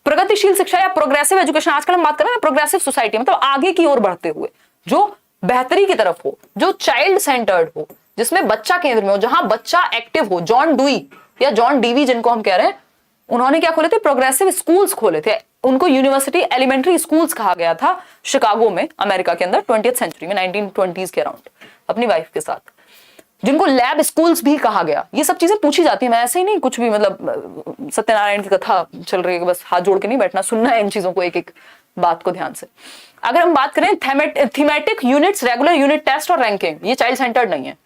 प्रगतिशील शिक्षा या प्रोग्रेसिव एजुकेशन, आजकल हम बात कर रहे हैं प्रोग्रेसिव सोसाइटी, मतलब आगे की ओर बढ़ते हुए, जो बेहतरी की तरफ हो, जो चाइल्ड सेंटर्ड हो, जिसमें बच्चा केंद्र में हो, जहां बच्चा एक्टिव हो। जॉन डुई या जॉन डीवी जिनको हम कह रहे हैं, उन्होंने क्या खोले थे, प्रोग्रेसिव स्कूल्स खोले थे, उनको यूनिवर्सिटी एलिमेंट्री स्कूल्स कहा गया था शिकागो में, अमेरिका के अंदर 20th सेंचुरी में, 1920s के अराउंड, अपनी वाइफ के साथ, जिनको लैब स्कूल्स भी कहा गया। ये सब चीजें पूछी जाती है, मैं ऐसे ही नहीं कुछ भी, मतलब सत्यनारायण की कथा चल रही है बस हाथ जोड़ के नहीं बैठना, सुनना है इन चीजों को, एक एक बात को ध्यान से। अगर हम बात करें thematic units, regular unit test और रैंकिंग, ये चाइल्ड सेंटर्ड नहीं है।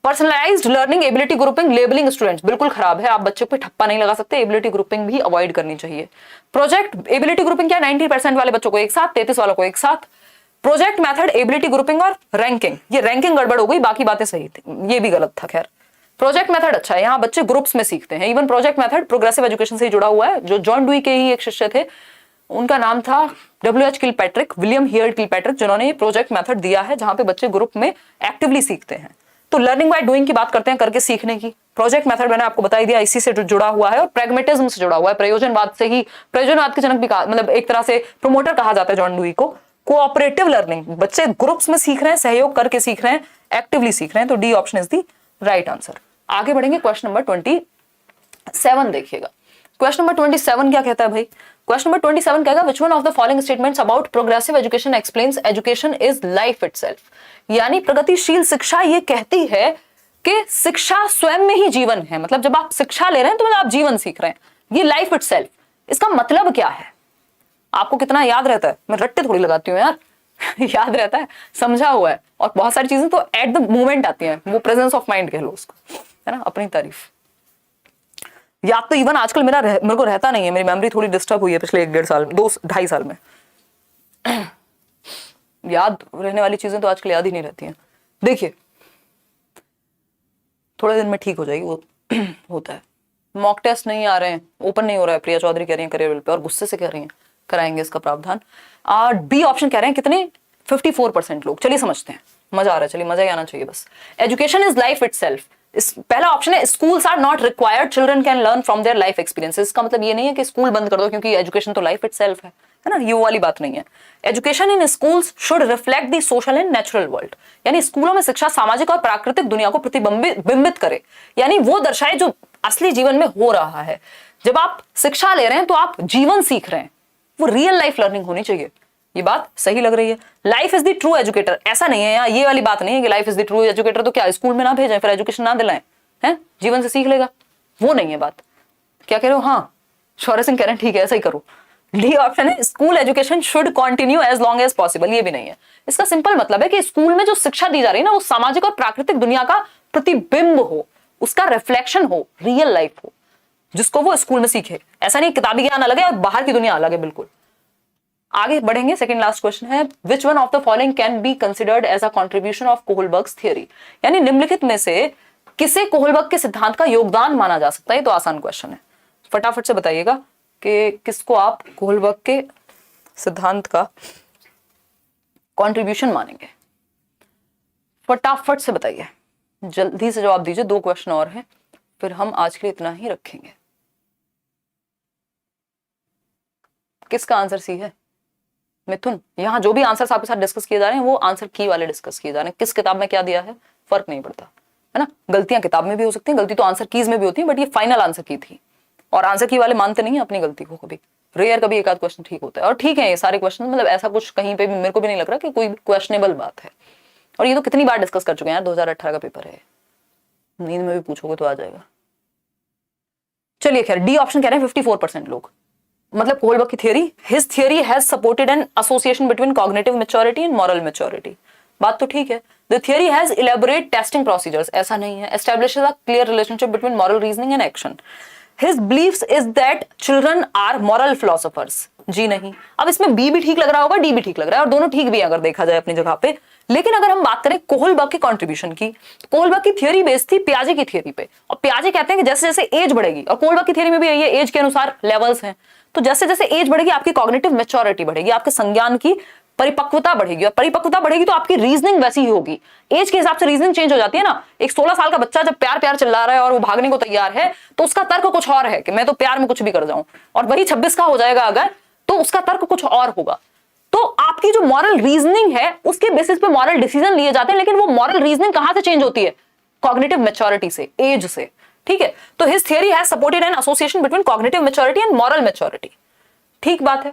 Personalised learning, ability grouping, labelling students, बिल्कुल खराब है, आप बच्चों पे ठप्पा नहीं लगा सकते, एबिलिटी ग्रुपिंग भी अवॉइड करनी चाहिए। प्रोजेक्ट एबिलिटी ग्रुपिंग क्या, 90% वाले बच्चों को एक साथ, 33 वालों को एक साथ। प्रोजेक्ट मेथड, एबिलिटी ग्रुपिंग और रैंकिंग, ये रैंकिंग गड़बड़ हो गई, बाकी बातें सही थी, ये भी गलत था। खैर प्रोजेक्ट मेथड अच्छा है, यहाँ बच्चे ग्रुप्स में सीखते हैं, even project method progressive education से जुड़ा हुआ है। जो जॉन डुई के ही एक शिष्य थे, उनका नाम था WH Kilpatrick, William here Kilpatrick, जिन्होंने ये प्रोजेक्ट मेथड दिया है, जहां पे बच्चे ग्रुप में एक्टिवली सीखते हैं। तो लर्निंग बाय डूइंग की बात करते हैं, करके सीखने की। प्रोजेक्ट मेथड मैंने आपको बता दिया, इसी से जुड़ा हुआ है, और प्रैग्मेटिज्म से जुड़ा हुआ है, प्रयोजनवाद से ही, प्रयोजनवाद के जनक भी कहा, मतलब एक तरह से प्रोमोटर कहा जाता है जॉन डुई को। कोऑपरेटिव लर्निंग, बच्चे ग्रुप्स में सीख रहे हैं, सहयोग करके सीख रहे हैं, एक्टिवली सीख रहे हैं, तो D option is the right answer. आगे बढ़ेंगे, क्वेश्चन नंबर 27 देखिएगा। क्वेश्चन नंबर 27 क्या कहता है भाई, क्वेश्चन नंबर 27 कहेगा विच one of the following statements about progressive education explains education is life itself, यानी प्रगतिशील शिक्षा ये कहती है कि शिक्षा स्वयं में ही जीवन है, मतलब जब आप शिक्षा ले रहे हैं तो मतलब आप जीवन सीख रहे हैं, ये लाइफ इटसेल्फ। इसका मतलब क्या है, आपको कितना याद रहता है, मैं रट्टे थोड़ी लगाती हूँ यार याद रहता है, समझा हुआ है, और बहुत सारी चीजें तो एट द मोमेंट आती हैं, वो प्रेजेंस ऑफ माइंड कह लो उसको, है ना, अपनी तारीफ। याद तो इवन आजकल मेरे को रहता नहीं है, मेरी मेमोरी थोड़ी डिस्टर्ब हुई है पिछले 1-1.5 साल, 2-2.5 साल में याद रहने वाली चीजें तो आजकल याद ही नहीं रहती हैं। देखिए थोड़े दिन में ठीक हो जाएगी, वो होता है। मॉक टेस्ट नहीं आ रहे हैं, ओपन नहीं हो रहा है, प्रिया चौधरी कह रही हैं करियर पे, और गुस्से से कह रही हैं कराएंगे इसका प्रावधान। बी ऑप्शन कह रहे हैं कितने, 54% लोग। चलिए समझते हैं, मजा आ रहा है, चलिए मजा ही आना चाहिए बस। एजुकेशन इज लाइफ इटसेल्फ, पहला ऑप्शन है schools are not required, children can learn from their life experiences. इसका मतलब ये नहीं है कि स्कूल बंद कर दो क्योंकि एजुकेशन तो लाइफ इटसेल्फ है ना, ये वाली बात नहीं है। Education in schools should reflect the social and natural world, यानी स्कूलों में शिक्षा सामाजिक और प्राकृतिक दुनिया को प्रतिबिंबित करे, यानी वो दर्शाए जो असली जीवन में हो रहा है। जब आप शिक्षा ले रहे हैं तो आप जीवन सीख रहे हैं, वो रियल लाइफ लर्निंग होनी चाहिए। ये बात सही लग रही है। Life is the true educator, ऐसा नहीं है यहाँ, ये वाली बात नहीं है कि life is the true educator तो क्या स्कूल में ना भेजें, फिर एजुकेशन ना दिलाएं, हैं जीवन से सीख लेगा, वो नहीं है बात। क्या कह रहे हो, हाँ शौर्य सिंह कह रहे हैं ठीक है ऐसा ही करो, डी ऑप्शन है school education should continue as long as possible, ये भी नहीं है। इसका सिंपल मतलब है कि स्कूल में जो शिक्षा दी जा रही है ना वो सामाजिक और प्राकृतिक दुनिया का प्रतिबिंब हो, उसका रिफ्लेक्शन हो, रियल लाइफ हो, जिसको वो स्कूल में सीखे। ऐसा नहीं किताबी ज्ञान अलग है और बाहर की दुनिया अलग है, बिल्कुल। आगे बढ़ेंगे। सेकंड लास्ट क्वेश्चन है which one of the following can be considered as a contribution of Kohlberg's theory, यानी निम्नलिखित में से किसे कोहलबर्ग के सिद्धांत का योगदान माना जा सकता है। तो आसान क्वेश्चन है, फटाफट से बताइएगा कि किसको आप कोहलबर्ग के सिद्धांत का कंट्रीब्यूशन मानेंगे। फटाफट से बताइए, जल्दी से जवाब दीजिए। 2 क्वेश्चन और हैं, फिर हम आज के लिए इतना ही रखेंगे। किसका आंसर सी है? मिथुन। यहाँ जो भी आंसर आपके साथ डिस्कस किए जा रहे हैं वो आंसर की वाले डिस्कस किए जा रहे हैं। किस किताब में क्या दिया है फर्क नहीं पड़ता, है ना। गलतियां किताब में भी हो सकती हैं, गलती तो आंसर कीज में भी होती है, बट ये फाइनल आंसर की थी। और आंसर की वाले मानते नहीं है अपनी गलती को, कभी रेयर कभी एक आध क्वेश्चन ठीक होता है। और ठीक है ये सारे क्वेश्चन, मतलब ऐसा कुछ कहीं पे भी मेरे को भी नहीं लग रहा कि कोई क्वेश्चनेबल बात है। और ये तो कितनी बार डिस्कस कर चुके हैं यार, 2018 का पेपर है, नींद में भी पूछोगे तो आ जाएगा। चलिए खैर, डी ऑप्शन कह रहे हैं 54% लोग, मतलब कोहलबर्ग की theory, his theory has supported an association between cognitive maturity and moral maturity. बात तो ठीक है। The theory has elaborate testing procedures, ऐसा नहीं है। Establishes a clear relationship between moral reasoning and action. His believes is that children are moral philosophers, जी नहीं। अब इसमें बी भी ठीक लग रहा होगा, डी भी ठीक लग रहा है, और दोनों ठीक भी है अगर देखा जाए अपनी जगह पे। लेकिन अगर हम बात करें कोहलबर्ग के कंट्रीब्यूशन की, कोहलबर्ग की थियरी बेस्ड थी पियाजे की थियरी पे, और पियाजे कहते हैं कि जैसे जैसे एज बढ़ेगी, और कोहलबर्ग की थियरी में भी ये एज के अनुसार लेवल्स हैं, तो जैसे जैसे एज बढ़ेगी आपकी कॉग्निटिव मैच्योरिटी बढ़ेगी, आपके संज्ञान की परिपक्वता बढ़ेगी, और परिपक्वता बढ़ेगी तो आपकी रीजनिंग वैसी ही होगी। एज के हिसाब से रीजनिंग चेंज हो जाती है ना। एक 16 साल का बच्चा जब प्यार प्यार चिल्ला रहा है और वो भागने को तैयार है, तो उसका तर्क कुछ और है कि मैं तो प्यार में कुछ भी कर जाऊं, और वही 26 का हो जाएगा अगर, तो उसका तर्क कुछ और होगा। तो आपकी जो मॉरल रीजनिंग है उसके बेसिस पे मॉरल डिसीजन लिए जाते हैं, लेकिन वो मॉरल रीजनिंग कहां से चेंज होती है? कॉग्निटिव मैच्योरिटी से, एज से, ठीक है। तो his theory has supported an association between cognitive maturity and moral maturity, ठीक बात है।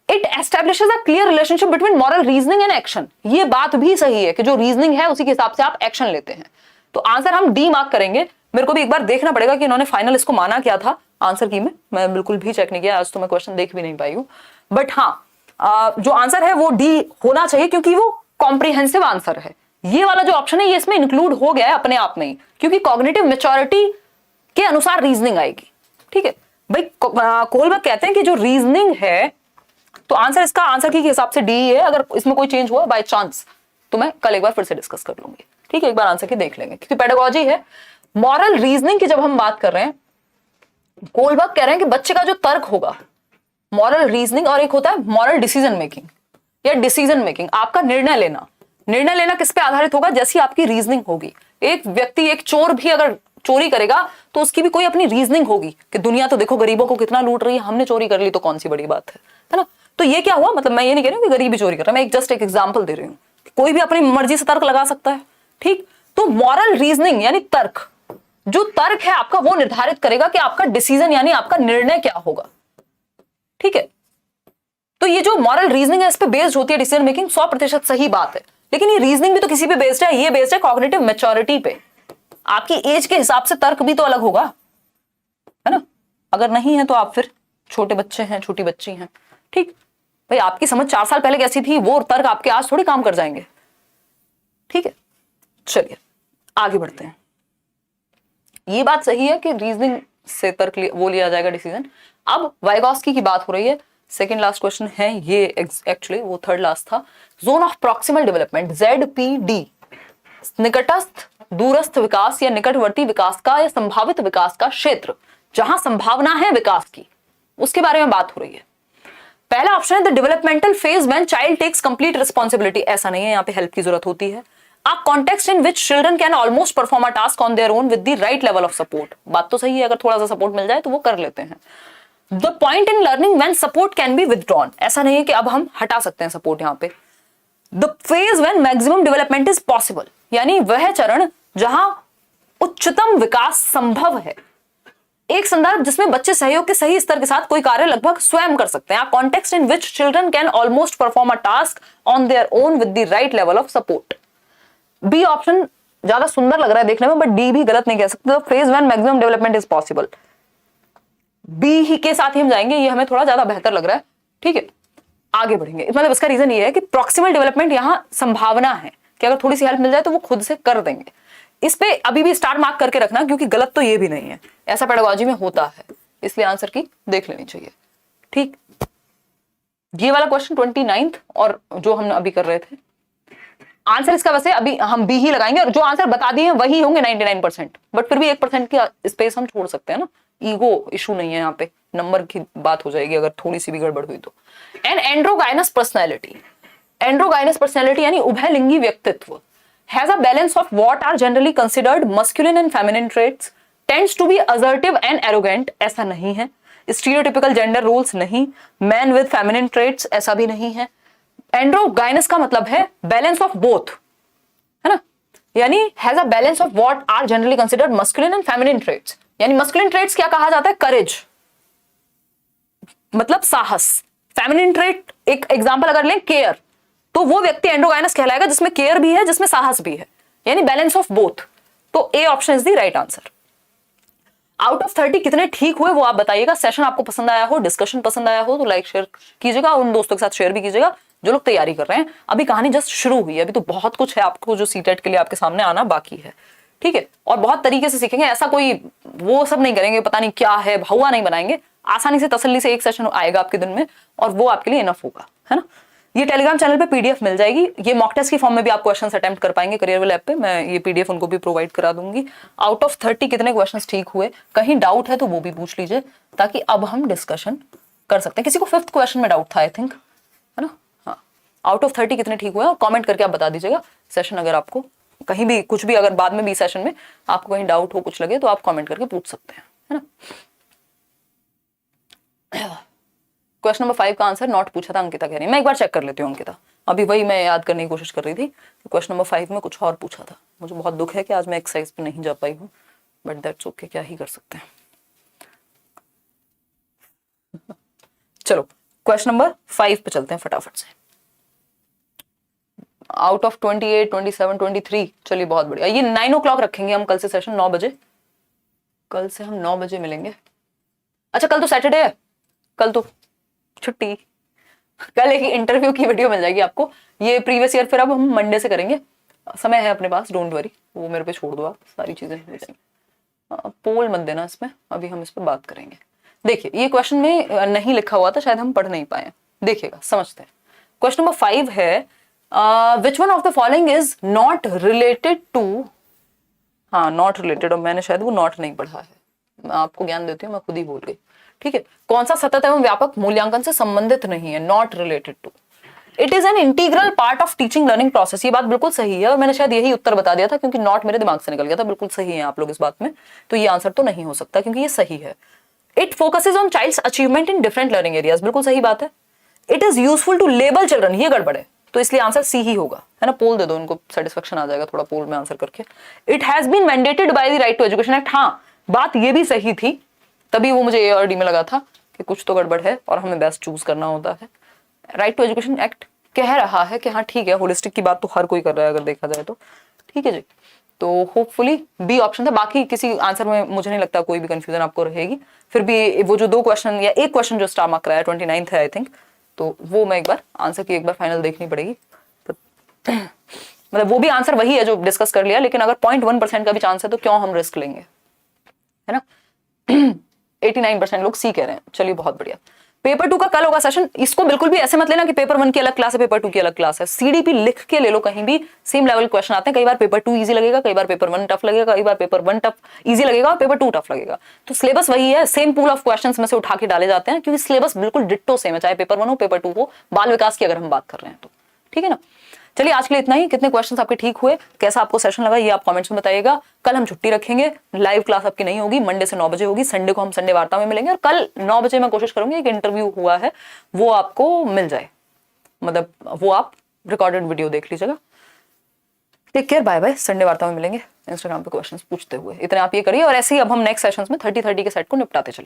It establishes a clear relationship between moral reasoning and action, ये बात भी सही है कि जो रीजनिंग है उसी के हिसाब से आप एक्शन लेते हैं। तो आंसर हम डी मार्क करेंगे। मेरे को भी एक बार देखना पड़ेगा कि इन्होंने फाइनल इसको माना क्या था आंसर की में, मैं बिल्कुल भी चेक नहीं किया आज, तो मैं क्वेश्चन देख भी नहीं पाई हूं। बट हाँ, जो आंसर है वो डी होना चाहिए, क्योंकि वो कॉम्प्रिहेंसिव आंसर है। ये वाला जो ऑप्शन है ये इसमें इंक्लूड हो गया है अपने आप में ही, क्योंकि कॉग्निटिव मैच्योरिटी के अनुसार रीजनिंग आएगी, ठीक है भाई। कोहलबर्ग कहते हैं कि जो रीजनिंग है, तो आंसर इसका आंसर की हिसाब से डी है। अगर इसमें कोई चेंज हुआ बाय चांस तो मैं कल एक बार फिर से डिस्कस कर लूंगी, ठीक है। एक बार आंसर की देख लेंगे, क्योंकि पेडागोजी है। मॉरल रीजनिंग की जब हम बात कर रहे हैं, कोहलबर्ग कह रहे हैं कि बच्चे का जो तर्क होगा, मॉरल रीजनिंग, और एक होता है मॉरल डिसीजन मेकिंग या डिसीजन मेकिंग, आपका निर्णय लेना। निर्णय लेना किस पे आधारित होगा? जैसी आपकी रीजनिंग होगी। एक व्यक्ति, एक चोर भी अगर चोरी करेगा तो उसकी भी कोई अपनी रीजनिंग होगी कि दुनिया तो देखो गरीबों को कितना लूट रही है, हमने चोरी कर ली तो कौन सी बड़ी बात है ना। तो ये क्या हुआ, मतलब मैं ये नहीं कह रही हूं कि गरीबी चोरी कर रहा है, मैं जस्ट एक एग्जांपल दे रही हूं। कोई भी अपनी मर्जी से तर्क लगा सकता है, ठीक। तो मॉरल रीजनिंग यानी तर्क, जो तर्क है आपका वो निर्धारित करेगा कि आपका डिसीजन यानी आपका निर्णय क्या होगा, ठीक है। तो ये जो मॉरल रीजनिंग है इस पे बेस्ड होती है डिसीजन मेकिंग, 100% सही बात है। लेकिन ये रीजनिंग भी तो किसी पे बेस्ड है, ये बेस्ड है कॉग्निटिव मैच्योरिटी पे। आपकी एज के हिसाब से तर्क भी तो अलग होगा, है ना। अगर नहीं है तो आप फिर छोटे बच्चे हैं, छोटी बच्ची हैं, ठीक भाई। आपकी समझ 4 साल पहले कैसी थी, वो तर्क आपके आज थोड़ी काम कर जाएंगे, ठीक है। चलिए आगे बढ़ते हैं। ये बात सही है कि रीजनिंग से तर्क वो लिया जाएगा डिसीजन। अब वाइगॉस्की की बात हो रही है। सेकंड लास्ट क्वेश्चन है ये, एक्चुअली वो थर्ड लास्ट था। Zone of proximal development, ZPD, निकटस्थ दूरस्थ विकास या निकटवर्ती विकास का या संभावित विकास का क्षेत्र जहां संभावना है विकास की, उसके बारे में बात हो रही है। पहला ऑप्शन है the developmental phase when child takes complete responsibility, ऐसा नहीं है, यहाँ पे हेल्प की जरूरत होती है। A context in which children can almost perform a task on their own with the right level of support, बात तो सही है, अगर थोड़ा सा सपोर्ट मिल जाए तो वो कर लेते हैं। The point in learning when support can be withdrawn, ऐसा नहीं है कि अब हम हटा सकते हैं सपोर्ट यहाँ पे। The phase when maximum development is possible, यानी वह चरण जहां उच्चतम विकास संभव है। एक संदर्भ जिसमें बच्चे सहयोग के सही स्तर के साथ कोई कार्य लगभग स्वयं कर सकते हैं। Context in which children can almost perform a task on their own with the right level of support. B option ज्यादा सुंदर लग रहा है देखने में, बट डी भी गलत नहीं कह सकते। Phase when maximum development is possible, B ही के साथ ही हम जाएंगे, ये हमें थोड़ा ज्यादा बेहतर लग रहा है। ठीक है, आगे बढ़ेंगे। मतलब इसका रीजन ये है कि प्रॉक्सिमल डेवलपमेंट यहां संभावना है कि अगर थोड़ी सी हेल्प मिल जाए तो वो खुद से कर देंगे। इस पे अभी भी स्टार मार्क करके रखना, क्योंकि गलत तो ये भी नहीं है, ऐसा पेडागोजी में होता है, इसलिए आंसर की देख लेनी चाहिए। ठीक, ये वाला क्वेश्चन 29 और जो हम अभी कर रहे थे, आंसर इसका वैसे अभी हम बी ही लगाएंगे, और जो आंसर बता दिए हैं वही होंगे 99%, बट फिर भी 1% की स्पेस हम छोड़ सकते हैं ना, ईगो इशू नहीं है यहाँ पे, नंबर की बात हो जाएगी अगर थोड़ी सी भी गड़बड़ हुई तो। An androgynous personality, androgynous personality यानी उभयलिंगी व्यक्तित्व, has a balance of what are generally considered masculine and feminine traits, tends to be assertive and arrogant, ऐसा नहीं है, स्टीरियोटिपिकल जेंडर रोल्स नहीं, मैन विद फेमिनिन ट्रेट्स ऐसा भी नहीं है। एंड्रोगाइनस का मतलब है बैलेंस ऑफ बोथ, है ना, यानी has a balance of what are generally considered masculine and feminine traits, यानी मस्कुलिन ट्रेट्स क्या कहा जाता है, करेज मतलब साहस, फेमिनिन ट्रेट एक एग्जांपल अगर लें केयर, तो वो व्यक्ति एंड्रोगाइनस कहलाएगा जिसमें केयर भी है जिसमें साहस भी है, यानी बैलेंस ऑफ बोथ। तो A option is the right answer. Out of 30 कितने ठीक हुए वो आप बताइएगा। सेशन आपको पसंद आया हो, डिस्कशन पसंद आया हो तो लाइक शेयर कीजिएगा, उन दोस्तों के साथ शेयर भी कीजिएगा जो लोग तैयारी कर रहे हैं। अभी कहानी जस्ट शुरू हुई है, अभी तो बहुत कुछ है आपको जो सीटेट के लिए आपके सामने आना बाकी है। ठीक है, और बहुत तरीके से सीखेंगे, ऐसा कोई वो सब नहीं करेंगे पता नहीं क्या है भहुआ नहीं बनाएंगे, आसानी से तसल्ली से एक सेशन आएगा आपके दिन में और वो आपके लिए इनफ होगा, है ना। ये टेलीग्राम चैनल पे पीडीएफ मिल जाएगी, ये मॉक टेस्ट की फॉर्म में भी आप क्वेश्चंस अटेम्प्ट कर पाएंगे करियरवेल ऐप पे, मैं ये पीडीएफ उनको भी प्रोवाइड करा दूंगी। आउट ऑफ 30 कितने क्वेश्चंस ठीक हुए, कहीं डाउट है तो वो भी पूछ लीजिए, ताकि अब हम डिस्कशन कर सकते हैं। किसी को 5th क्वेश्चन में डाउट था आई थिंक, है ना। हाँ, आउट ऑफ 30 कितने ठीक हुए और कॉमेंट करके आप बता दीजिएगा। सेशन अगर आपको कहीं भी कुछ भी अगर बाद में भी सेशन में आपको कहीं डाउट हो कुछ लगे तो आप कॉमेंट करके पूछ सकते हैं, है ना। क्वेश्चन नंबर 5 का आंसर नॉट पूछा था अंकिता कह रही है, मैं एक बार चेक कर लेती हूँ अंकिता, अभी वही मैं याद करने की कोशिश कर रही थी। क्वेश्चन नंबर 5 में कुछ और पूछा था, मुझे बहुत दुख है कि आज मैं एक्सरसाइज पे नहीं जा पाई हूँ, बट दैट्स ओके, क्या ही कर सकते हैं। चलो क्वेश्चन नंबर 5 पे चलते हैं फटाफट से। आउट ऑफ 28, 27, 23, चलिए बहुत बढ़िया। ये 9 o'clock रखेंगे हम कल से सेशन, 9 बजे, कल से हम 9 बजे मिलेंगे। अच्छा कल तो सैटरडे है, कल तो छुट्टी, कल एक इंटरव्यू की वीडियो मिल जाएगी आपको, ये प्रीवियस ईयर फिर अब हम मंडे से करेंगे, समय है अपने पास, डोंट वरी, वो मेरे पे छोड़ दो आप, सारी चीजें हो जाएंगी। पोल मत देना इसमें, अभी हम इस पर बात करेंगे। देखिए ये क्वेश्चन में नहीं लिखा हुआ था, शायद हम पढ़ नहीं पाए, देखिएगा समझते हैं। क्वेश्चन नंबर 5 है which one of the following is not related to, हाँ नॉट रिलेटेड, और मैंने शायद वो नॉट नहीं पढ़ा है, मैं आपको ज्ञान देती हूँ, मैं खुद ही भूल गई। ठीक है, कौन सा सतत एवं व्यापक मूल्यांकन से संबंधित नहीं है, not related to, it is an integral part of teaching learning process. ये बात बिल्कुल सही है और मैंने शायद यही उत्तर बता दिया था क्योंकि नॉट मेरे दिमाग से निकल गया था। बिल्कुल सही है आप लोग इस बात में, तो ये आंसर तो नहीं हो सकता क्योंकि ये सही है। It focuses on child's achievement in different learning areas, बिल्कुल सही बात है। It is useful to label children, ये गड़बड़ है, तो इसलिए आंसर सी ही होगा, है ना। पोल दे दो, इनको सेटिस्फेक्शन आ जाएगा थोड़ा पोल में आंसर करके। It has been mandated by the right to education act, हाँ बात ये भी सही थी, तभी वो मुझे ए और डी में लगा था कि कुछ तो गड़बड़ है और हमें बेस्ट चूज करना होता है। राइट टू एजुकेशन एक्ट कह रहा है कि हाँ ठीक है, होलिस्टिक की बात तो हर कोई कर रहा है अगर देखा जाए तो, ठीक है जी। तो होपफुली बी ऑप्शन था, बाकी किसी आंसर में मुझे नहीं लगता कोई भी कंफ्यूजन आपको रहेगी। फिर भी वो जो 2 क्वेश्चन या एक क्वेश्चन जो स्टार मार्क कराया 29 है आई थिंक, तो वो मैं एक बार आंसर की एक बार फाइनल देखनी पड़ेगी। तो मतलब वो भी आंसर वही है जो डिस्कस कर लिया, लेकिन अगर 0.1% का भी चांस है तो क्यों हम रिस्क लेंगे, है ना। 89% लोग सी कह रहे हैं, चलिए बहुत बढ़िया। पेपर 2 का कल होगा सेशन, इसको बिल्कुल भी ऐसे मत लेना कि पेपर 1 की अलग क्लास है पेपर 2 की अलग क्लास है, सीडीपी लिख के ले लो, कहीं भी सेम लेवल क्वेश्चन आते हैं, कई बार पेपर 2 इजी लगेगा, कई बार पेपर 1 टफ लगेगा, कई बार पेपर 1 टफ इजी लगेगा और पेपर 2 टफ लगेगा। तो सिलेबस वही है, सेम पूल ऑफ क्वेश्चंस में से उठा के डाले जाते हैं क्योंकि सिलेबस बिल्कुल डिट्टो सेम है, चाहे पेपर 1 हो पेपर 2 हो, बाल विकास की अगर हम बात कर रहे हैं तो, ठीक है ना। चलिए आज के लिए इतना ही। कितने क्वेश्चंस आपके ठीक हुए, कैसा आपको सेशन लगा, ये आप कमेंट्स में बताइएगा। कल हम छुट्टी रखेंगे, लाइव क्लास आपकी नहीं होगी, मंडे से 9 बजे होगी, संडे को हम संडे वार्ता में मिलेंगे और कल 9 बजे मैं कोशिश करूंगी एक इंटरव्यू हुआ है वो आपको मिल जाए, मतलब वो आप रिकॉर्डेड वीडियो देख लीजिएगा। Take care, bye bye, Sunday वार्ता में मिलेंगे। इंस्टाग्राम पे क्वेश्चंस पूछते हुए इतने आप ये करिए और ऐसे ही अब हम नेक्स्ट सेशंस में 30-30 के सेट को निपटाते चलेंगे।